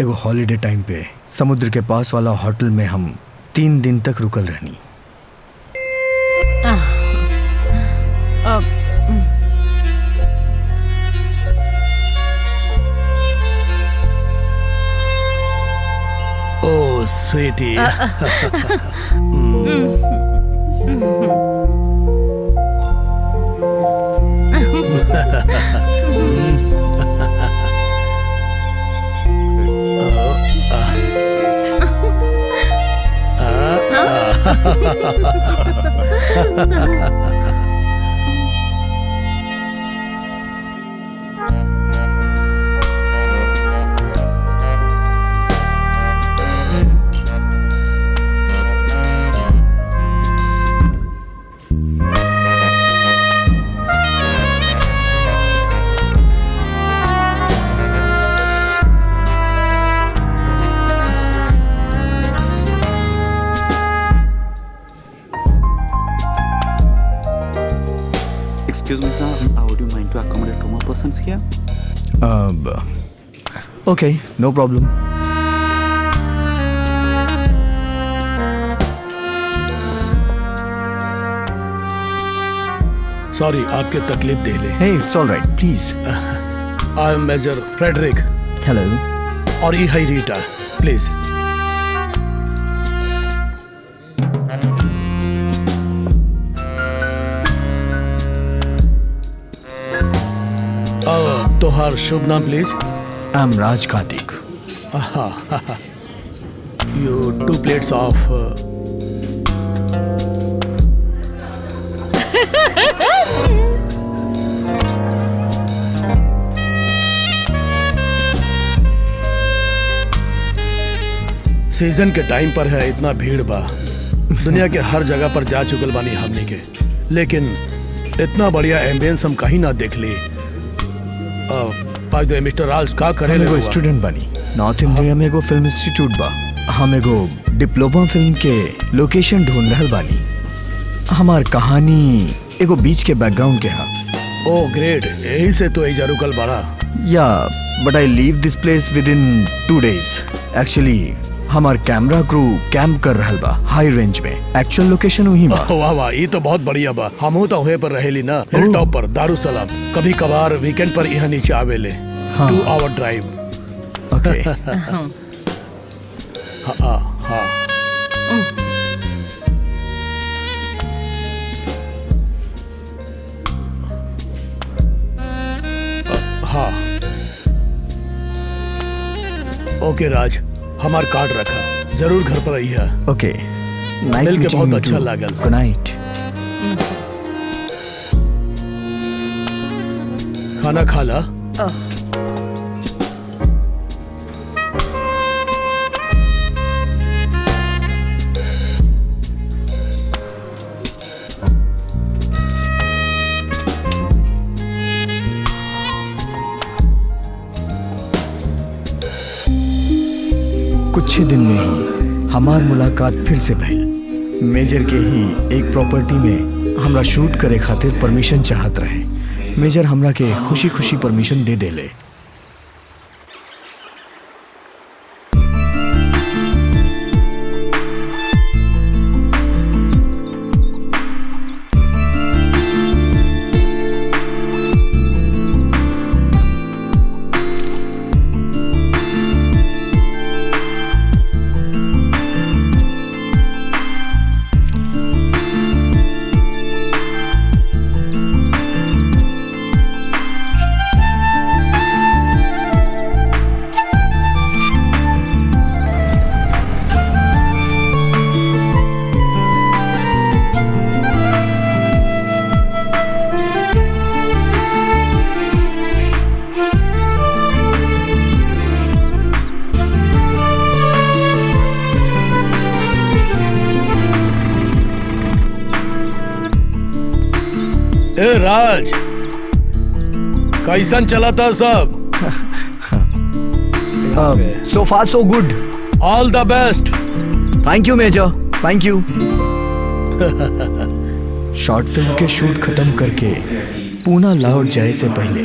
Speaker 2: एगो हॉलीडे टाइम पे समुद्र के पास वाला होटल में हम 3 दिन तक रुकल रहनी।
Speaker 6: ओ sweetie,
Speaker 8: Excuse me, sir. Would you mind to accommodate 2 more persons here?
Speaker 2: Okay, no problem.
Speaker 6: Sorry आपके तकलीफ दे ले।
Speaker 2: Hey, it's all right. Please.
Speaker 6: I am major Frederick
Speaker 2: Hello.
Speaker 6: और ये है रीटा, प्लीज। तोहार शुभ नाम please.
Speaker 2: I'm Raj Kartik.
Speaker 6: You 2 plates of season के टाइम पर है, इतना भीड़ बा। दुनिया के हर जगह पर जा चुकल बानी हमने के, लेकिन इतना बढ़िया एम्बियंस हम कहीं ना देख ली। मिस्टर राज का करे
Speaker 2: हम एगो स्टूडेंट बनी। नॉर्थ इंडिया में एगो फिल्म इंस्टीट्यूट बा। हम एगो डिप्लोमा फिल्म के लोकेशन ढूंढ रहल बानी। हमार कहानी एगो बीच के बैकग्राउंड के हा।
Speaker 6: ओ ग्रेट, यही से तो एजा रुकल बड़ा।
Speaker 2: या but I leave this place with in 2 days। Actually हमार कैमरा क्रू कैंप कर रहल बा हाई रेंज में। एक्चुअल लोकेशन वही बा।
Speaker 6: वाह वाह, ये तो बहुत बढ़िया बा। हमहू तो वहीं पर रहेली ना, हिल टॉप पर दारुसलाम। कभी कभार वीकेंड पर यहाँ नीचे आवेले। 2 hour ड्राइव।
Speaker 2: ओके।
Speaker 6: हाँ। हाँ। ओके राज, हमार कार्ड रखा, जरूर घर पर आइए।
Speaker 2: ओके,
Speaker 6: मिल के बहुत अच्छा लागल।
Speaker 2: Good night.
Speaker 6: खाना खा ला।
Speaker 2: कुछ ही दिन में ही हमार मुलाकात फिर से भइल। मेजर के ही एक प्रॉपर्टी में हमरा शूट करे खातिर परमिशन चाहत रहे। मेजर हमरा के खुशी खुशी परमिशन दे देले।
Speaker 6: ए राज, कैसन चला था सब?
Speaker 2: So far so good।
Speaker 6: All the best.
Speaker 2: Thank you major, thank you. Short film के शूट खत्म करके पूना लौट जाए से पहले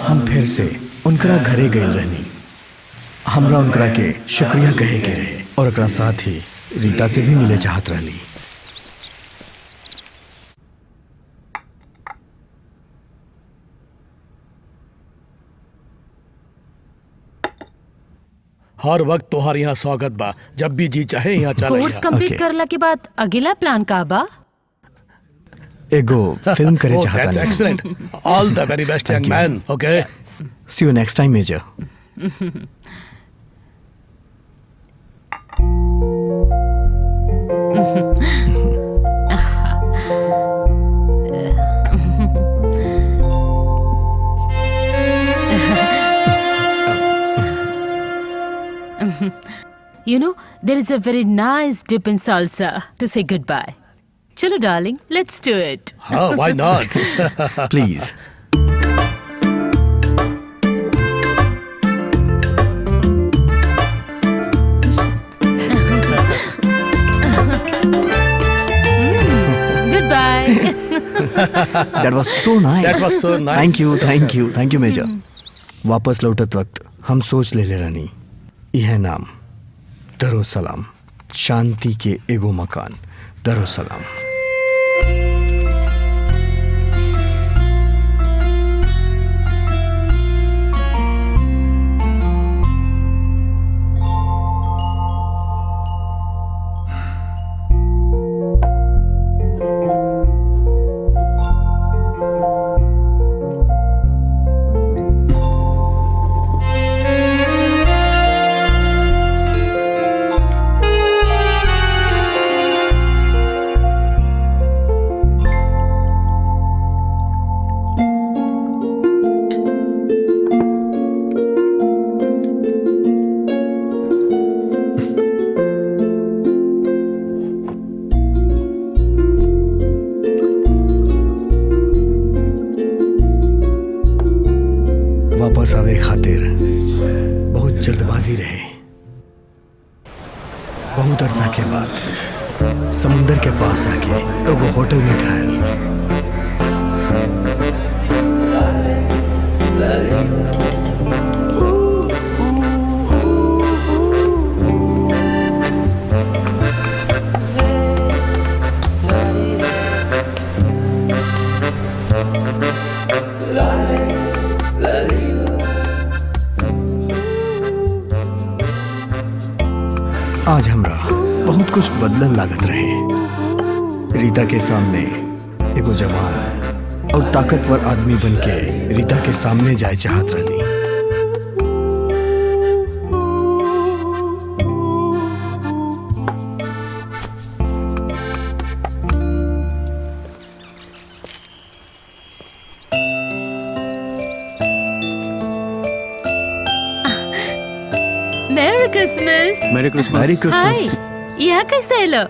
Speaker 2: हम फिर से उनकरा घरे गए रहनी। हमरा उनकरा के शुक्रिया कहे के रहे और एकरा साथ ही रीता से भी मिले चाहत रहली।
Speaker 6: हर वक्त तोहार यहाँ स्वागत बा, जब भी जी चाहे यहाँ चला।
Speaker 5: Course complete
Speaker 2: Okay.
Speaker 5: करला के बाद अगला प्लान का बा?
Speaker 2: एगो फिल्म करे चाहता
Speaker 6: दैट्स
Speaker 2: नहीं।
Speaker 6: Excellent. All the very best young man. Okay,
Speaker 2: See you next time, Major।
Speaker 5: You know, there is a very nice dip in salsa to say goodbye. Chalo, darling, let's do it.
Speaker 6: हाँ, why not?
Speaker 2: Please।
Speaker 5: Goodbye.
Speaker 2: That was so nice।
Speaker 6: That was so nice।
Speaker 2: Thank you, Major। वापस लौटत वक्त हम सोच ले रानी, यह नाम दरुसलाम, शांति के एगो मकान, दरुसलाम। वापस आवे खातिर बहुत जल्दबाजी रहे। बहुत अरसा के बाद समुंदर के पास आके एगो होटल में ठहर। आज हमरा बहुत कुछ बदलन लागत रहे। रीता के सामने एगो जवान और ताकतवर आदमी बनके रीता के सामने जाए चाहत रही।
Speaker 5: Merry Christmas.
Speaker 8: Merry Christmas.
Speaker 2: Merry
Speaker 5: hi,
Speaker 2: Christmas.
Speaker 5: यहाँ कैसे आलो?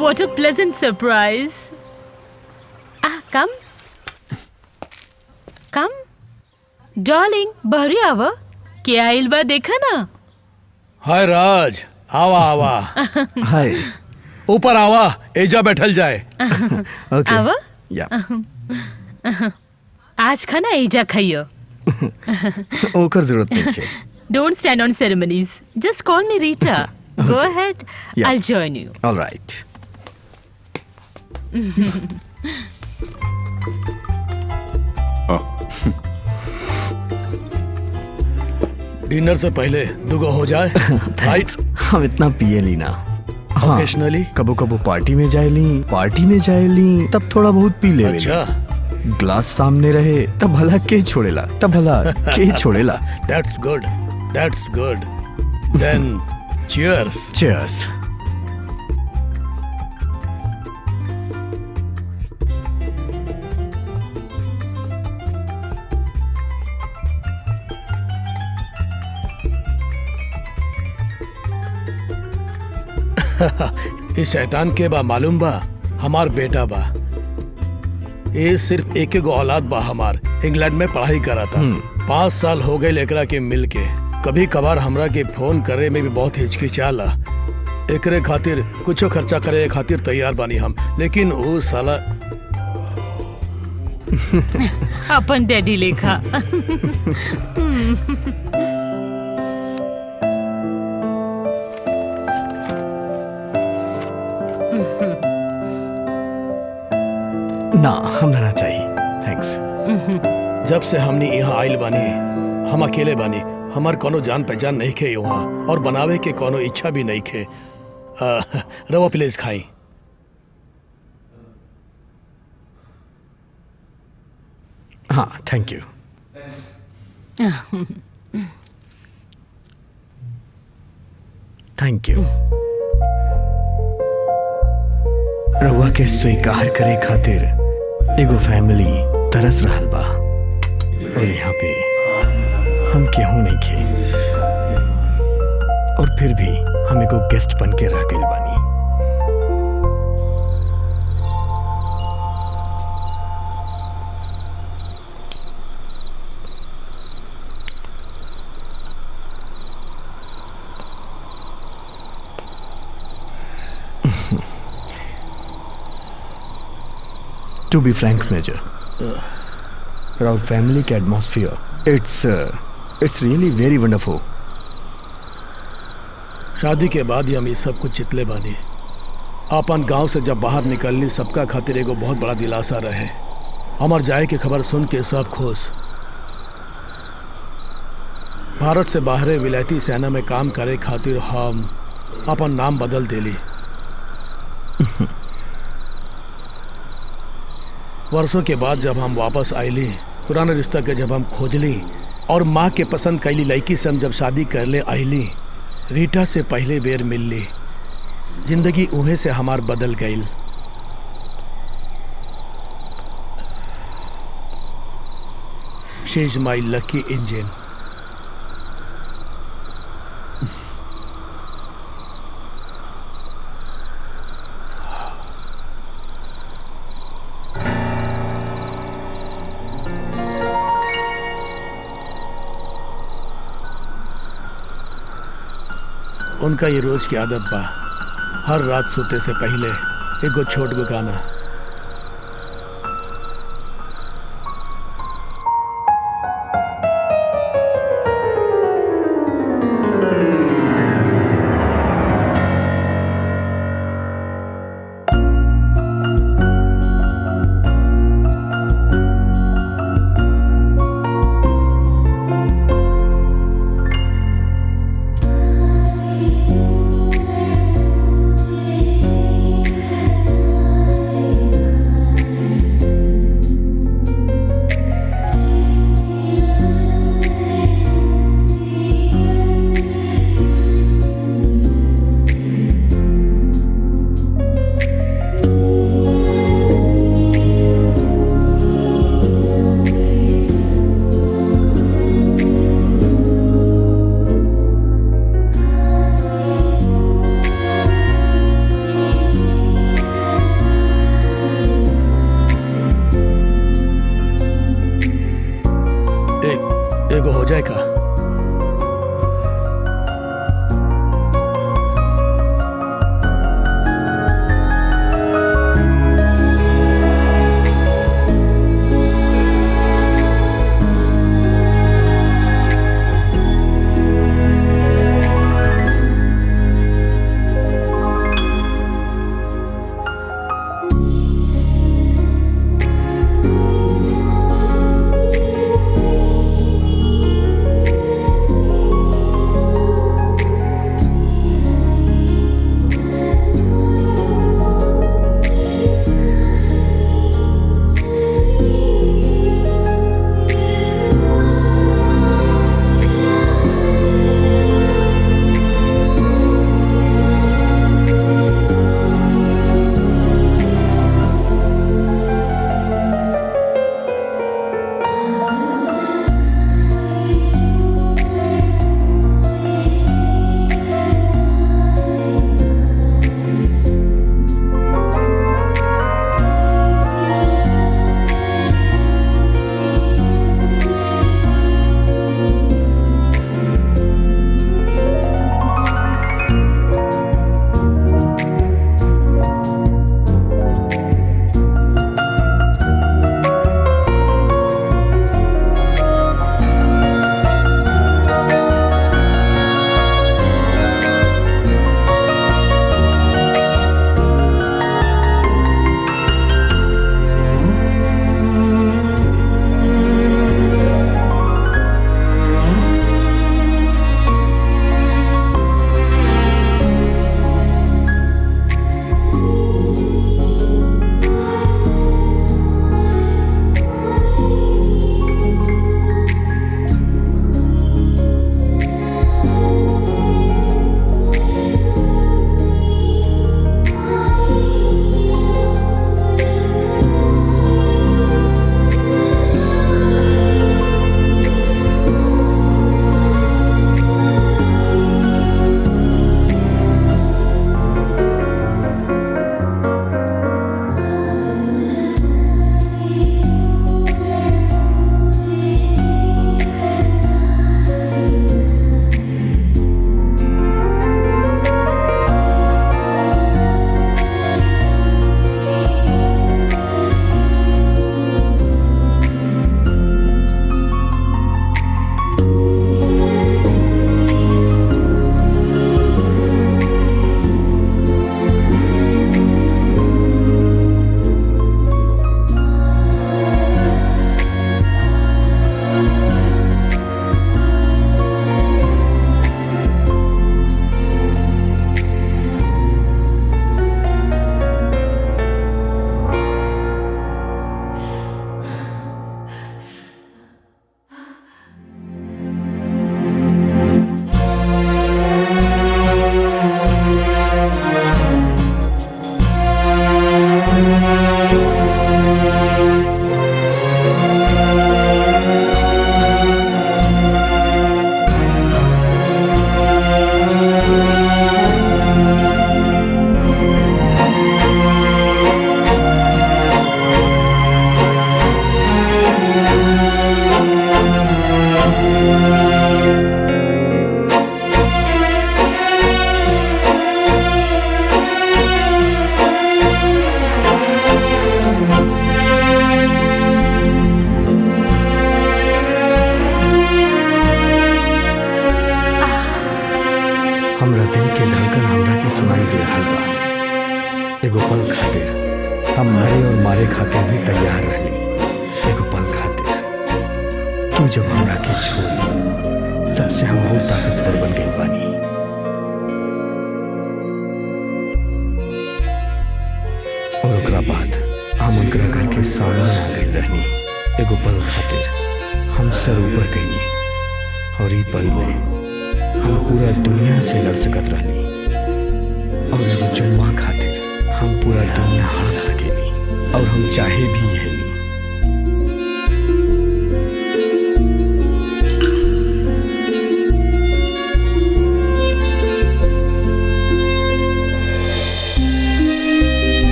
Speaker 5: What a pleasant surprise. Come. Come. Darling, बहरी आवा। क्या आइल बा देखा ना?
Speaker 6: हाय राज, आवा आवा।
Speaker 2: हाय।
Speaker 6: ऊपर आवा, एजा बैठल जाए।
Speaker 2: ओके।
Speaker 5: आवा?
Speaker 2: या।
Speaker 5: आज खाना एजा खाइयो।
Speaker 2: ओकर जरूरत नहीं है।
Speaker 5: Don't stand on ceremonies. Just call me Rita. Go ahead.
Speaker 2: Yeah.
Speaker 5: I'll join you.
Speaker 2: All right.
Speaker 6: Dinner से पहले दुगो हो जाए। राइट।
Speaker 2: हम इतना पिए ली ना। हाँ,
Speaker 6: Occasionally?
Speaker 2: कबो कबो पार्टी में जाए ली तब थोड़ा बहुत पी ले।
Speaker 6: अच्छा।
Speaker 2: ग्लास सामने रहे तब भला के छोड़ेला
Speaker 6: That's good. That's good. Then, cheers.
Speaker 2: Cheers.
Speaker 6: इस शैतान के बा मालूम बा हमार बेटा बा। ये सिर्फ एक गो औलाद बा हमार। इंग्लैंड में पढ़ाई करा था। 5 साल हो गए एकरा के मिल के। कभी कभार हमरा के फोन करे में भी बहुत हिचकिचाला। एकरे खातिर कुछो खर्चा करे खातिर तैयार बानी हम, लेकिन वो साला
Speaker 5: अपन डैडी लेखा।
Speaker 2: ना हमरा ना चाहिए। थैंक्स।
Speaker 6: जब से हमने यहाँ आइल बानी हम अकेले बानी। हमार कोनो जान पहचान नहीं खे यहाँ, और बनावे के कोनो इच्छा भी नहीं खे। रवा प्लीज खाई।
Speaker 2: हाँ, थैंक यू। Thank you. रउआ के स्वीकार करे खातिर एगो फैमिली तरस रहल बा, और यहाँ पे हम केहू नहीं खे, और फिर भी हम एगो गेस्ट बन के रह गइल बानी। To be frank, Major, our family के atmosphere, it's really very wonderful.
Speaker 6: शादी के बाद ही हम ये सब कुछ चितले बानी। अपन गांव से जब बाहर निकलनी सबका खातिर एगो बहुत बड़ा दिलासा रहे। हमार जाए के खबर सुन के सब खुश। भारत से बाहरे विलायती सेना में काम करे खातिर हम अपन नाम बदल देली। वर्षों के बाद जब हम वापस आईली, पुराने रिश्ता के जब हम खोजली और माँ के पसंद कैली लड़की से हम जब शादी कर ले आईली, रीटा से पहले बेर मिलली। जिंदगी उहे से हमार बदल गई। She is my Lucky engine. उनका ये रोज की आदत बा, हर रात सोते से पहले एगो छोट गो गाना। एगो हो जाए का?
Speaker 2: एगो पल खातिर हम मरे और मारे खातिर भी तैयार रही। एगो पल खातिर तू जब हमरा के छोड़ी तब से हम और ताकतवर बन गई बानी। और ओकरा बाद हम उनकरा घर के सामने आ गई रहनी। एगो पल खातिर हम सर ऊपर गई और ई पल में हम पूरा दुनिया से लड़ सकत रहनी। और एगो जुम्मा खातिर हम पूरा दुनिया हाँक सकेली और हम चाहे भी यह ली।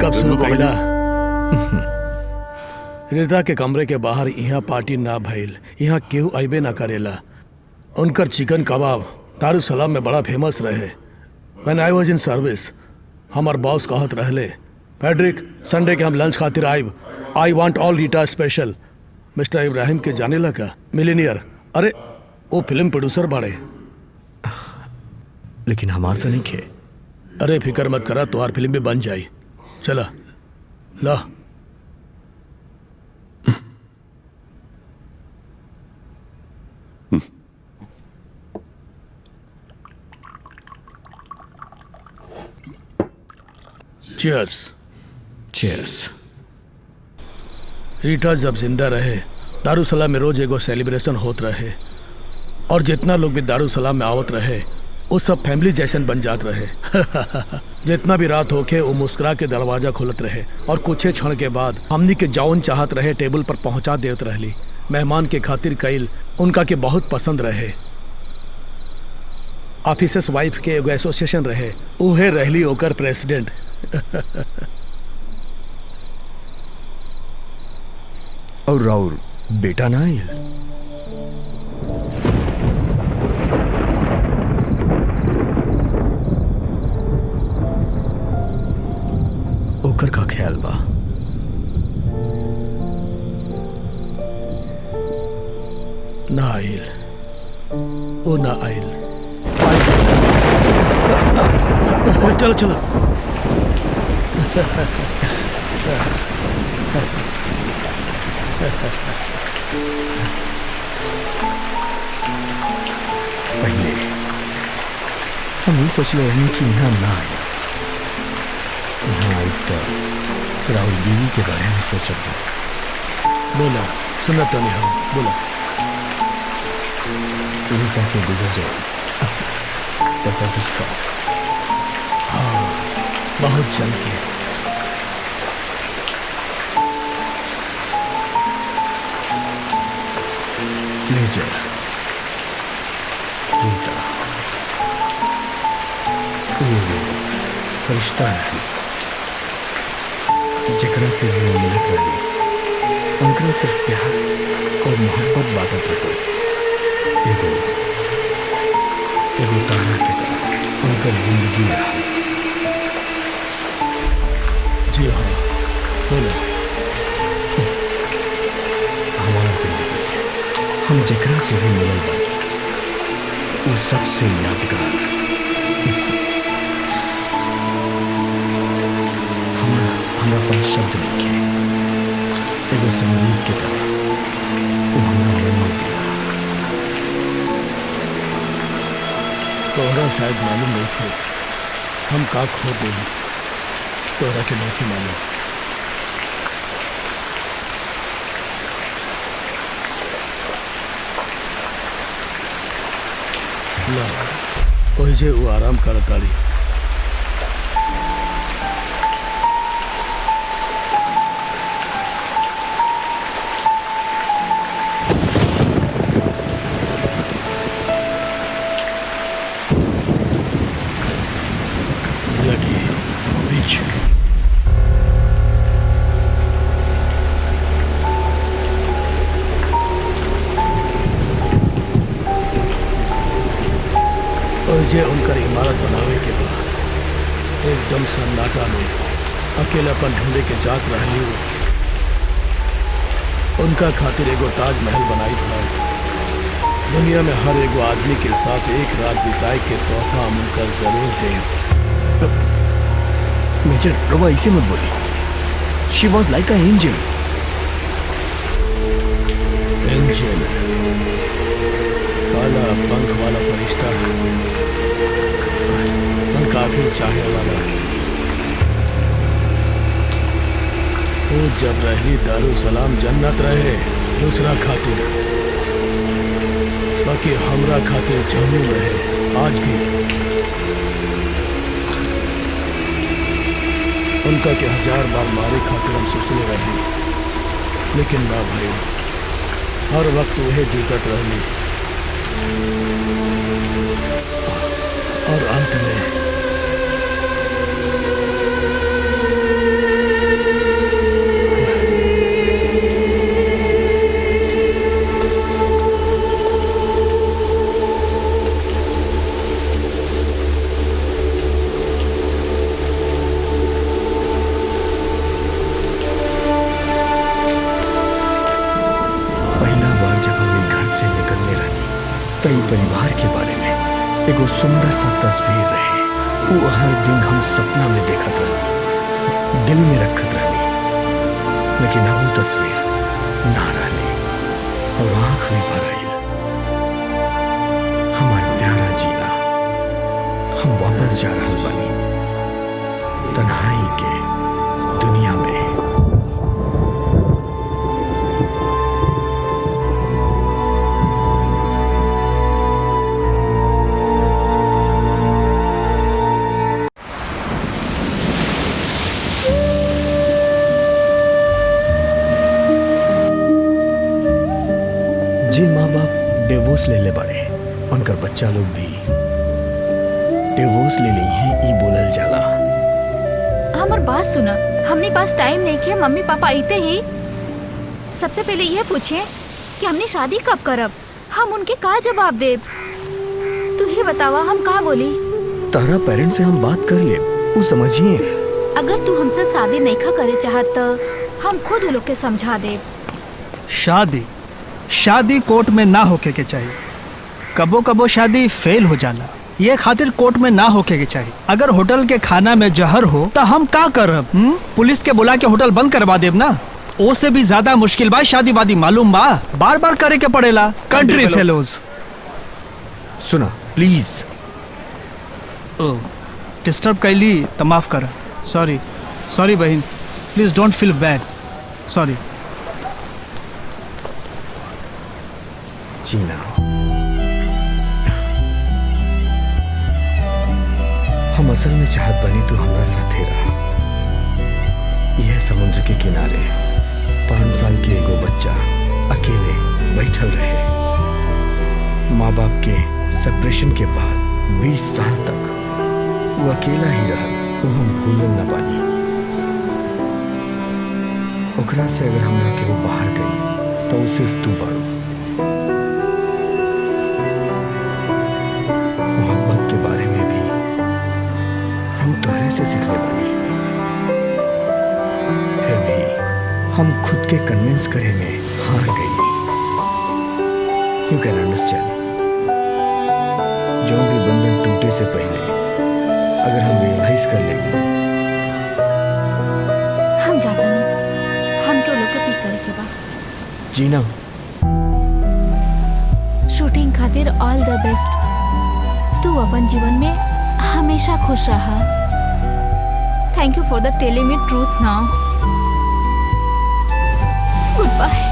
Speaker 6: कब शुरू कैला? रीता के कमरे के बाहर यहाँ पार्टी ना भइल, यहाँ केहू अइबे ना करेला। उनकर चिकन कबाब दारुसलाम में बड़ा फेमस रहे। When I was in service, हमार बॉस कहत रहले, पैड्रिक संडे के हम लंच खातिर आइब, I want all Rita special. Mister Ibrahim के जाने लगा, मिलीनियर, अरे वो फिल्म प्रोड्यूसर बाड़े।
Speaker 2: लेकिन हमार तो नहीं खे।
Speaker 6: अरे फिक्र मत करा, तुम्हार फिल्म भी बन जाई। चला ला। चीयर्स।
Speaker 2: चीयर्स।
Speaker 6: रीटा जब जिंदा रहे, दारुसलाम में रोज एगो सेलिब्रेशन होत रहे, और जितना लोग भी दारुसलाम में आवत रहे वो सब फैमिली जैसन बन जात रहे। जितना भी रात होके वो मुस्कुरा के दरवाजा खोलत रहे, और कुछ क्षण के बाद हमनी के जौन चाहत रहे टेबल पर पहुंचा देत रहली। मेहमान के खातिर कईल उनका के बहुत पसंद रहे। ऑफिसर्स वाइफ के एगो एसोसिएशन रहे, उहे रहली ओकर प्रेसिडेंट।
Speaker 2: और राउर बेटा ना आइल? ओकर का ख्याल बा?
Speaker 6: ना आइल, ओ ना आइल। चलो चलो।
Speaker 2: पहले हम ये सोच रहे कि यहाँ ना आए, यहाँ एक राहुल बीवी के बारे में सोचा।
Speaker 6: बोला, सुना तो नहीं हम, बोला।
Speaker 2: रीता के गुजर जाए तो शौक।
Speaker 6: हाँ, बहुत जल्द के।
Speaker 2: मेजर रीता वो फरिश्ता है जकरा से भी मिलत रही, उनका सिर्फ प्यार और मोहब्बत बातत रहे। एगो एगो तारा के तरह उनका जिंदगी रहा।
Speaker 6: जी हाँ, बोलो।
Speaker 2: हमारा जिंदगी हम जकरा से भी मिलल बा वो सबसे यादगार। हमरा पर शब्द लिखे एगो संगीत के तरह वो हमरा मन में दिया।
Speaker 6: तोहरा शायद मालूम नहीं थे हम का खो दे, तोहरा के नहीं मालूम। ला, ओही जे वो आराम करताड़ी। जे उनकर इमारत बनावे के बाद एकदम सन्नाटा में अकेलापन ढूंढे के जात रहली। उनका खातिर एगो ताजमहल बनाई था। दुनिया में हर एगो आदमी के साथ एक रात बिताए के तोहफा हम उनका जरूर दें।
Speaker 2: मेजर रोवा इसे मत बोली। She was like a angel.
Speaker 6: Angel, काला पंख वाला फरिश्ता, काफी चाहे वाला। वो जब रही दारुसलाम जन्नत रहे दूसरा खातिर, बाकी हमरा खातिर जहन्नुम रहे आज भी। उनका के 1000 बार मारे खातिर हम सोचने रहे, लेकिन ना भाई, हर वक्त वह जुटत रहली। और अंत में
Speaker 2: तो ई परिवार के बारे में एगो सुंदर सा तस्वीर रहे। वो हर दिन हम सपना में देखत रहनी, दिल में रखत रहनी, लेकिन अब वो तस्वीर ना रहनी और आंख में भर आई। हमार प्यारा जीना हम वापस जा रहल बानी तन्हाई के दुनिया में। जे माँ बाप डिवोर्स ले ले बड़े, उनकर बच्चा लोग भी डिवोर्स ले ली हैं, ई बोलल जाला।
Speaker 1: हमार बात सुना, हमने पास टाइम नहीं किया। मम्मी पापा आते ही सबसे पहले ये पूछे कि हमने शादी कब करब, हम उनके का जवाब देब। तू ही बतावा हम का बोली।
Speaker 2: तारा पेरेंट्स से हम बात कर ले, वो समझिए।
Speaker 1: अगर तू हमसे शादी नहीं खा करे चाहत तो हम खुद वो लोग के समझा देब।
Speaker 3: शादी कोर्ट में ना होके के चाहिए। कबो कबो शादी फेल हो जाला, ये खातिर कोर्ट में ना होके के चाहिए। अगर होटल के खाना में जहर हो तो हम का करब? पुलिस के बुला के होटल बंद करवा देब ना। ओ से भी ज्यादा मुश्किल बा शादी वादी, मालूम बा, बार बार करे के पड़ेला। Country fellows.
Speaker 2: सुना प्लीज।
Speaker 3: ओ डिस्टर्ब कैली तो माफ कर। सॉरी बहन, please don't feel bad. Sorry.
Speaker 2: जीना, हम असल में चाहत बनी तू हमरा साथे रहा। यह समुद्र के किनारे 5 साल के एगो बच्चा अकेले बैठल रहे। माँ बाप के सेपरेशन के बाद 20 साल तक वो अकेला ही रहल, वो हम भूलल न पानी। ओकरा से अगर हमरा के वो बाहर गई तो वो सिर्फ तू बाड़ू। मोहब्बत के बारे में भी हम तोहरे से सीखले बनी, फिर भी हम खुद के कन्विंस करे में हार गई। You can understand. जो भी बंधन टूटे से पहले अगर हम रियलाइज कर लेंगे।
Speaker 1: हम जाता नहीं, हम तो लोग के पिक करे के बा।
Speaker 2: जीना,
Speaker 1: शूटिंग खातिर ऑल द बेस्ट। तू अपन जीवन में हमेशा खुश रहा। Thank you for the telling me truth now. Goodbye.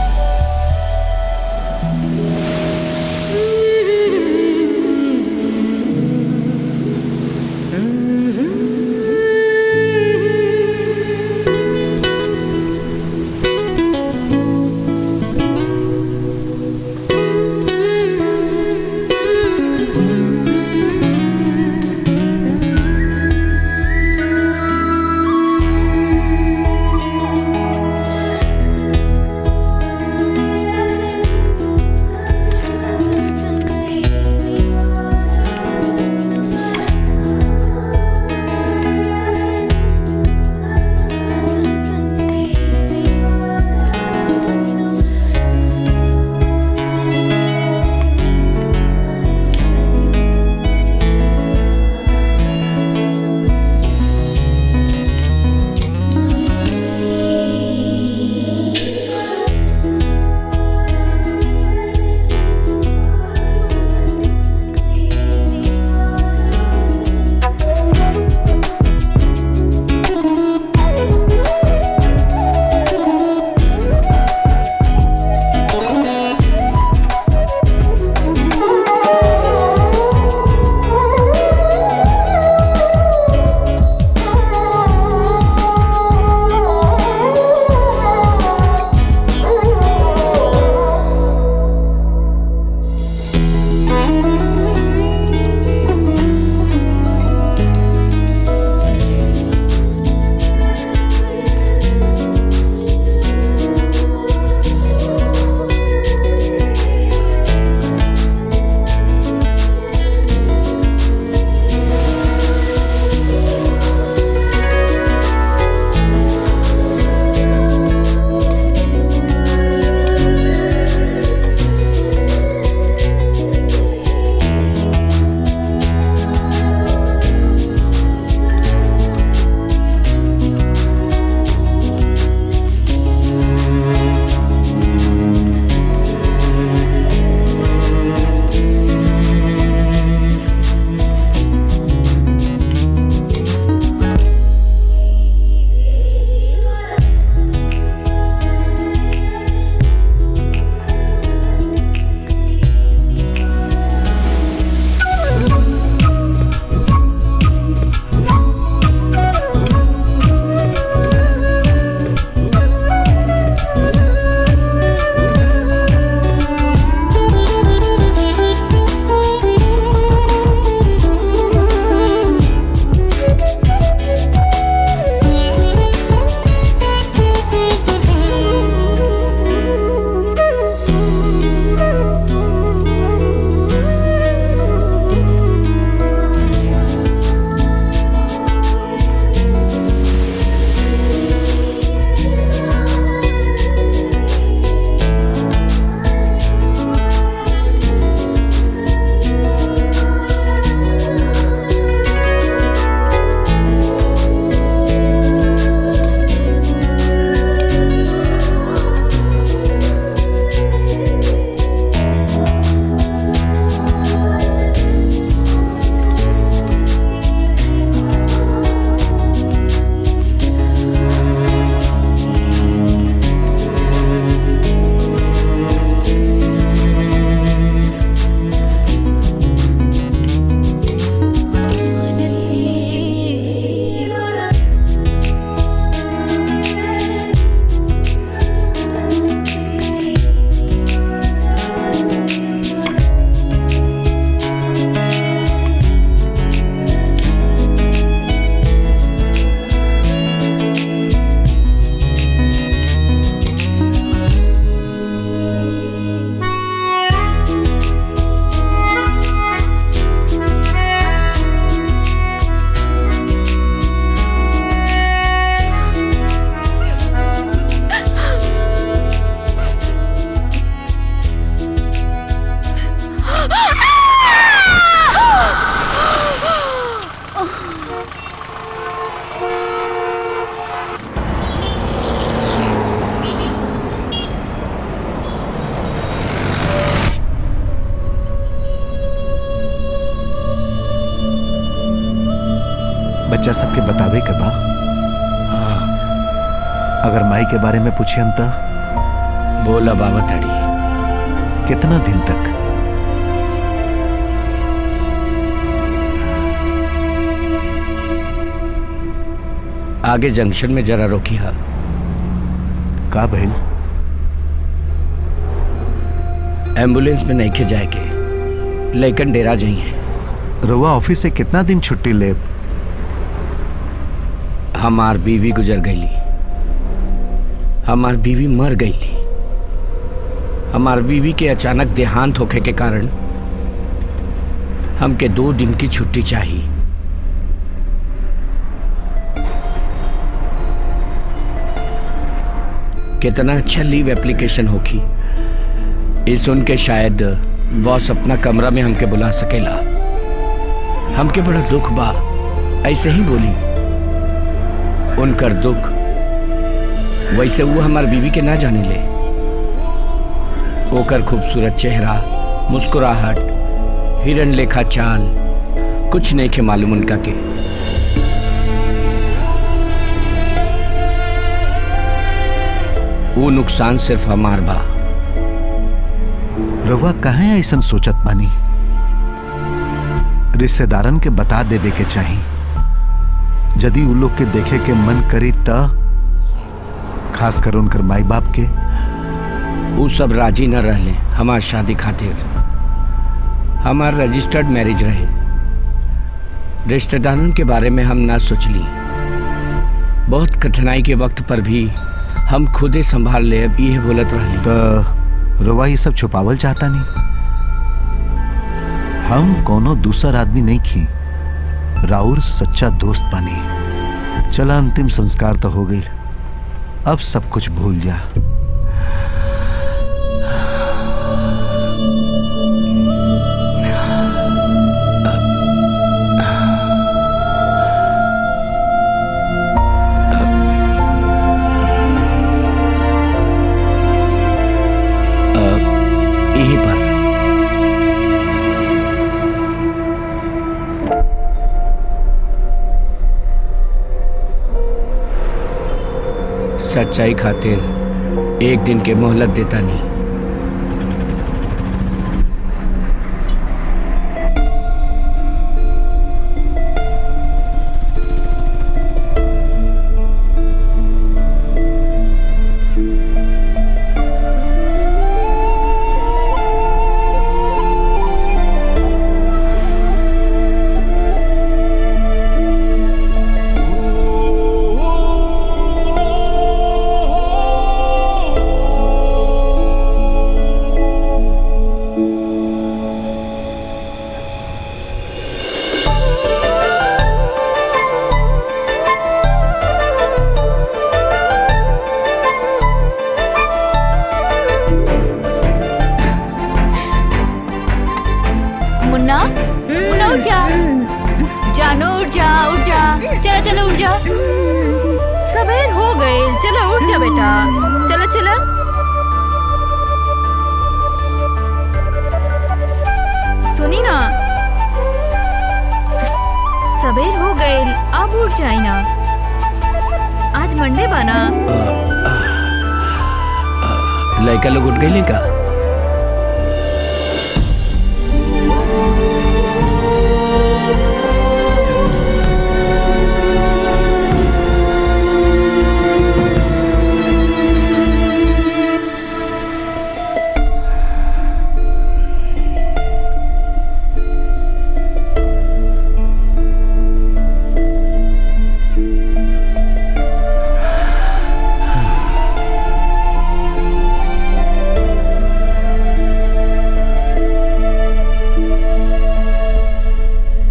Speaker 4: बच्चा सबके बतावे के बा। अगर माई के बारे में पूछियन तो
Speaker 7: बोला बाबा तड़ी।
Speaker 4: कितना दिन तक?
Speaker 7: आगे जंक्शन में जरा रोकी हा।
Speaker 4: का भइल?
Speaker 7: एम्बुलेंस में नहीं खे जाएगे, लेकिन डेरा जाइए।
Speaker 4: रउआ ऑफिस से कितना दिन छुट्टी लेब?
Speaker 7: हमार बीवी गुजर गईली, हमार बीवी मर गईली। हमार बीवी के अचानक देहांत होखे के कारण हमके 2 दिन की छुट्टी चाहिए। कितना अच्छा लीव एप्लीकेशन होगी। ये सुन के शायद बॉस अपना कमरा में हमके बुला सकेला। हमके बड़ा दुख बा, ऐसे ही बोली। उनकर दुख वैसे वो हमार बीवी के ना जाने ले। ओकर खूबसूरत चेहरा, मुस्कुराहट, हिरन लेखा चाल, कुछ नहीं के मालूम उनका के। वो नुकसान सिर्फ हमार बा।
Speaker 4: रउआ काहे ऐसन सोचत बानी? रिश्तेदारन के बता देवे के चाही। यदि उ लोग के देखे के मन करी त, खास कर उनकर माई बाप के।
Speaker 7: वो सब राजी न रहले हमार शादी खातिर। हमार रजिस्टर्ड मैरिज रहे। रिश्तेदारन के बारे में हम ना सोचली। बहुत कठिनाई के वक्त पर भी हम खुदे संभाल ले। अब ये बोलत रहली
Speaker 4: तो रउआ ये सब छुपावल चाहता नहीं। हम कोनो दूसर आदमी नहीं खी, राउर सच्चा दोस्त बनी। चला, अंतिम संस्कार तो हो गई, अब सब कुछ भूल जा।
Speaker 7: यहीं पर सच्चाई खातिर एक दिन के मोहलत देता नहीं।
Speaker 1: मुन्ना, मुन्ना उठ जा। जानू उठ जा, उठ जा। चलो चलो उठ जा। सवेर हो गए, चलो उठ जा बेटा। चलो चलो। सुनी ना, सवेर हो गए, अब उठ जाए ना। आज मंडे बना।
Speaker 7: लड़का लोग उठ गए का?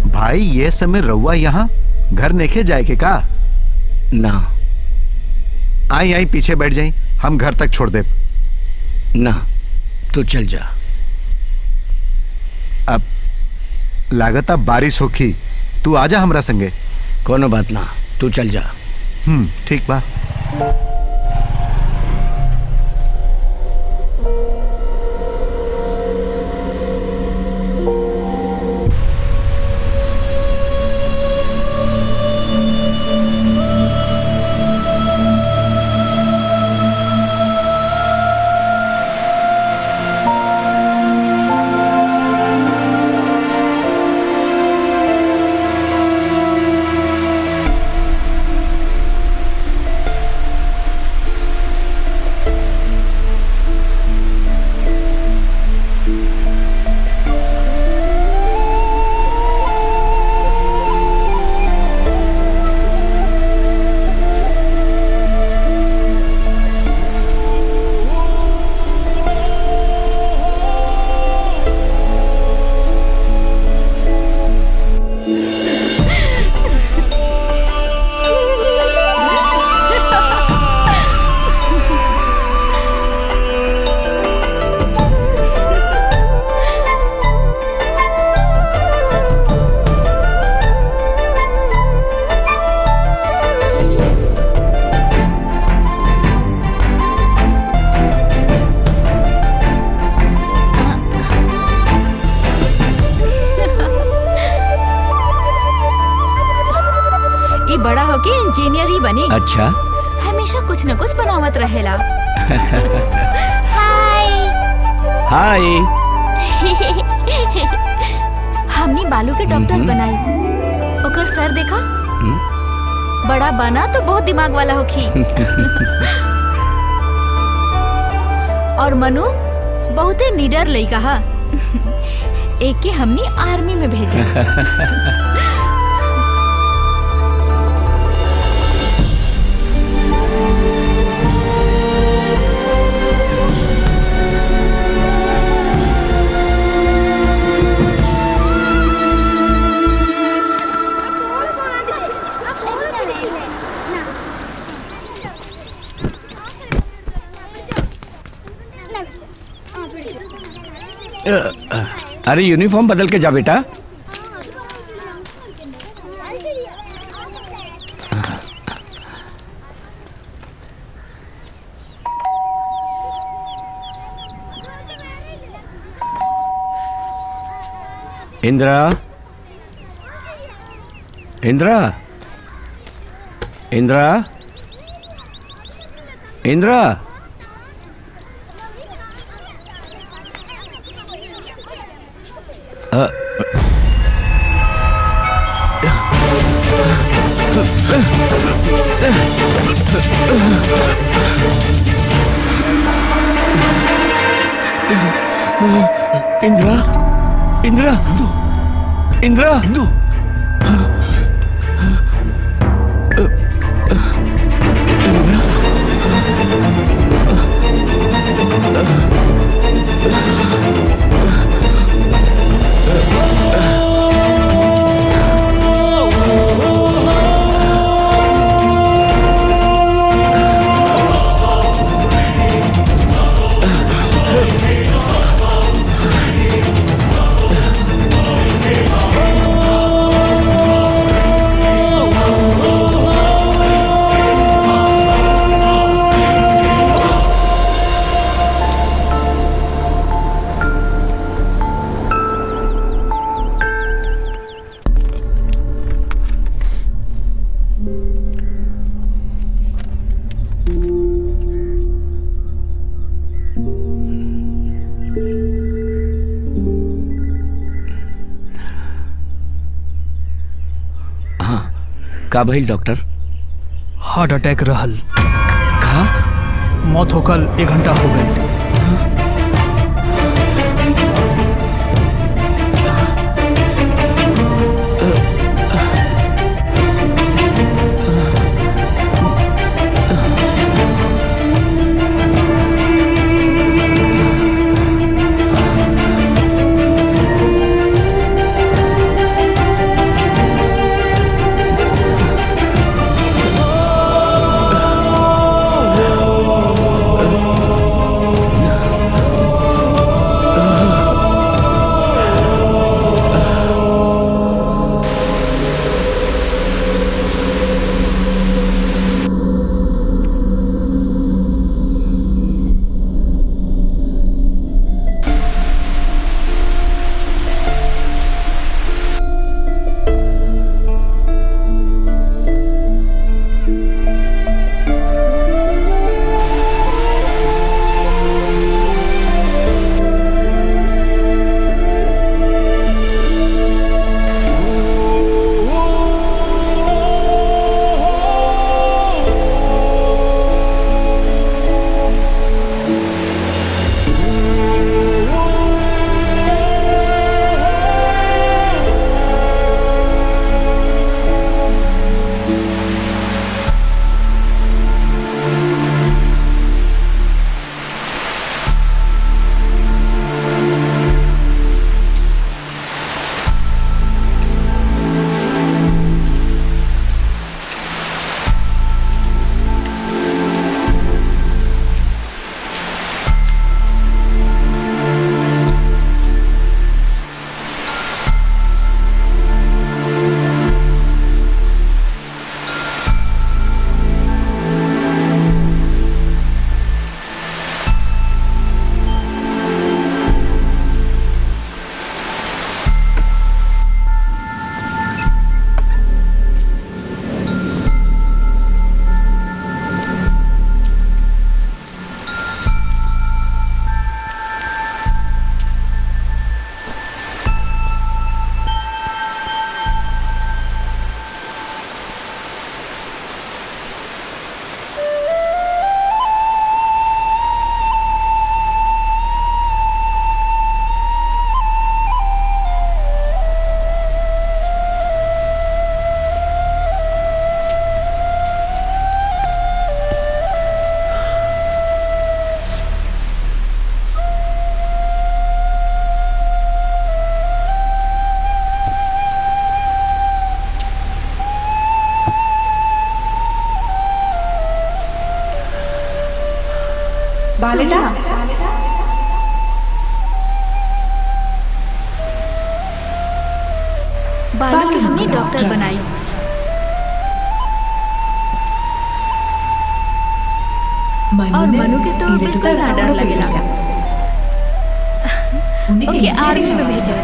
Speaker 4: भाई, ये समय रउआ यहाँ घर नेके जाए के का?
Speaker 7: ना।
Speaker 4: आई आई पीछे बैठ जाई, हम घर तक छोड़ दे।
Speaker 7: ना, तू चल जा।
Speaker 4: अब लागत अब बारिश होखी, तू आजा हमरा संगे।
Speaker 7: कोनो बात ना, तू चल जा।
Speaker 4: ठीक बा।
Speaker 1: बड़ा होके इंजीनियर ही बनी।
Speaker 7: अच्छा।
Speaker 1: हमेशा कुछ न कुछ बनावत रहेला। हाय।
Speaker 7: हाय।
Speaker 1: हमनी बालू के डॉक्टर बनाई। ओकर सर देखा, बड़ा बना तो बहुत दिमाग वाला होखी। और मनु बहुते निडर लइका हा। एक के हमनी आर्मी में भेजा।
Speaker 7: अरे यूनिफॉर्म बदल के जा बेटा। इंद्रा, इंद्रा, इंद्रा, इंद्रा। इंद्रा, इंद्रा, इंद्रा, इंदु। का भइल डॉक्टर?
Speaker 3: हार्ट अटैक रहल।
Speaker 7: का?
Speaker 3: मौत होकर 1 घंटा हो गई।
Speaker 1: सुनिए बालू के हमने डॉक्टर बनाई। और मनु के तो बिल्कुल ना डर लगेगा। ओके आर्मी में भेजो।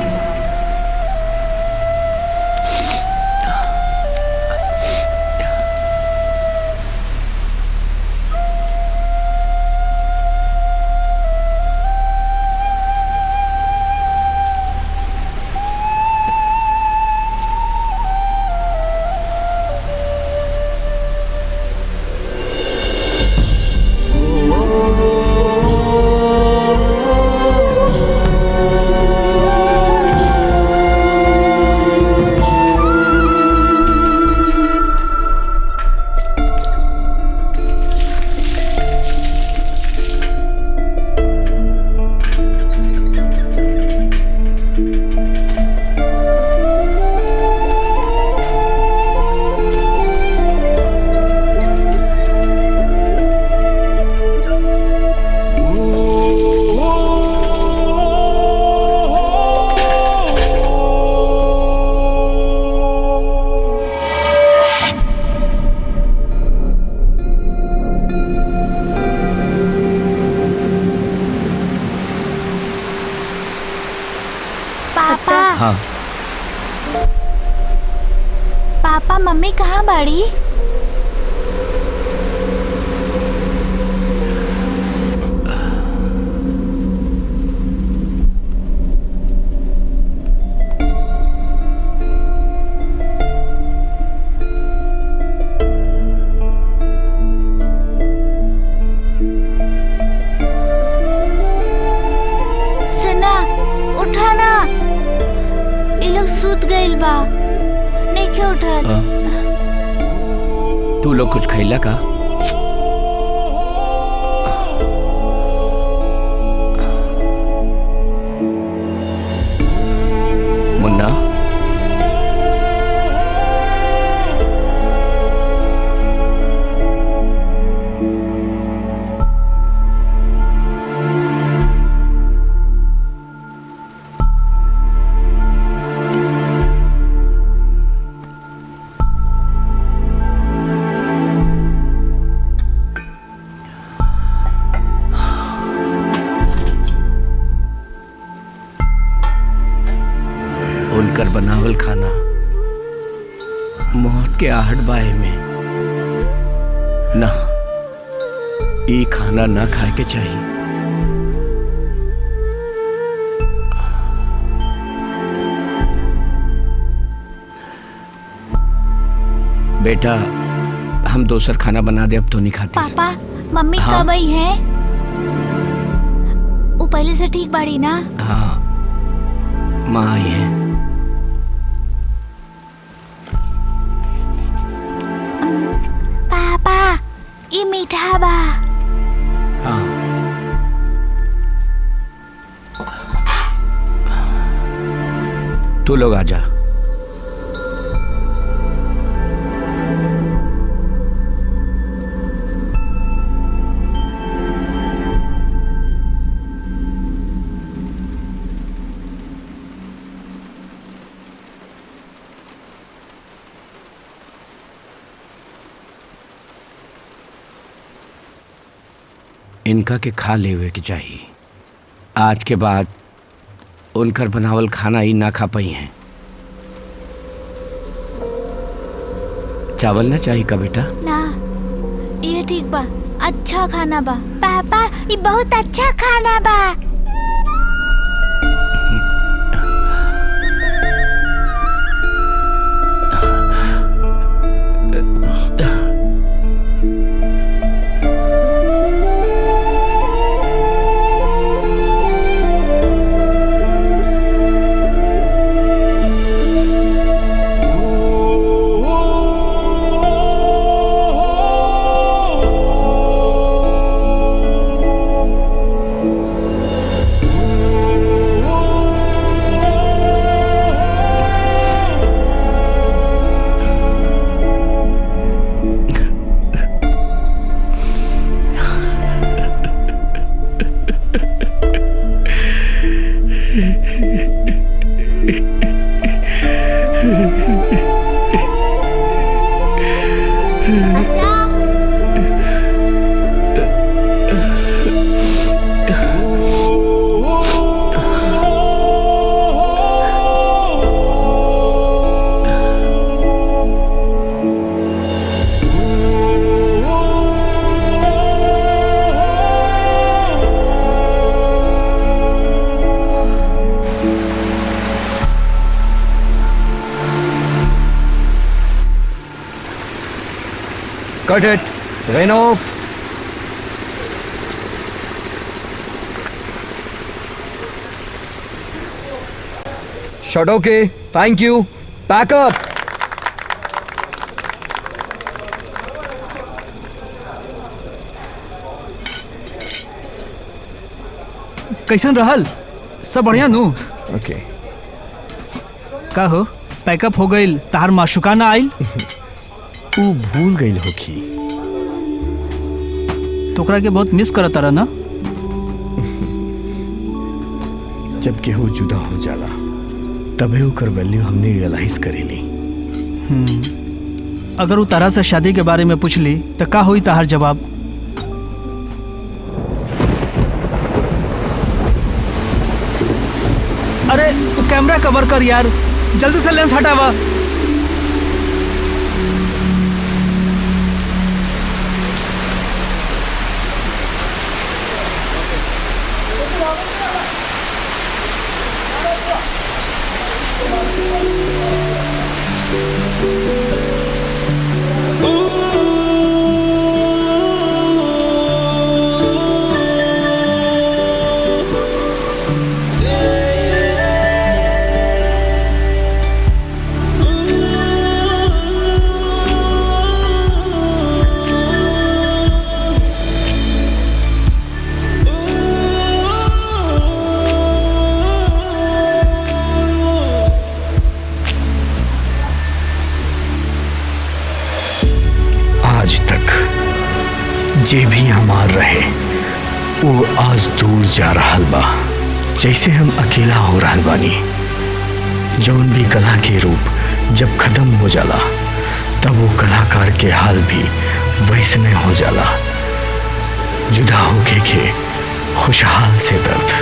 Speaker 7: हाँ
Speaker 1: पापा मम्मी कहाँ बाड़ी? सना उठाना, ये लोग सूत गइल बा, नहीं क्यों उठल?
Speaker 7: तू लोग कुछ खैला का? मुन्ना उनकर बनावल खाना मौत के आहट बाहे में ना, ये खाना ना खाए के चाहिए। बेटा हम दोसर खाना बना दे, अब तो नहीं खाती।
Speaker 1: पापा मम्मी
Speaker 7: हाँ?
Speaker 1: कब आई है? वो पहले से ठीक बाड़ी ना?
Speaker 7: हाँ माँ आई है।
Speaker 1: पापा ये मीठा बा।
Speaker 7: हाँ तू लोग आजा। इनका के खा लेवे के चाहिए। आज के बाद उनकर बनावल खाना ही ना खा पाई हैं। चावल ना चाहिए का बेटा?
Speaker 1: ना ये ठीक बा, अच्छा खाना बा। पापा ये बहुत अच्छा खाना बा।
Speaker 7: कट इट, रेनो। Shut okay, thank you, pack up.
Speaker 3: कैसन रहल? सब बढ़िया नु?
Speaker 2: ओके।
Speaker 3: का हो, पैकअप हो गईल, तार माशुका ना आइल?
Speaker 2: वो भूल गई होखी।
Speaker 3: तोकरा के बहुत मिस करत तारा ना?
Speaker 2: जब केहू जुदा हो जाला तबे ओकर वैल्यू हमने रियलाइज करेली।
Speaker 3: अगर वो तारा से शादी के बारे में पूछली तो का होई ताहार जवाब? अरे तू कैमरा कवर कर यार, जल्दी से लेंस हटावा।
Speaker 2: जे भी हमार रहे वो आज दूर जा रहल बा, जैसे हम अकेला हो रहल बानी। जौन भी कला के रूप जब खत्म हो जाला तब वो कलाकार के हाल भी वैसने हो जाला। जुदा होके के खुशहाल से दर्द।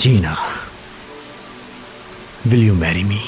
Speaker 2: Gina, will you marry me?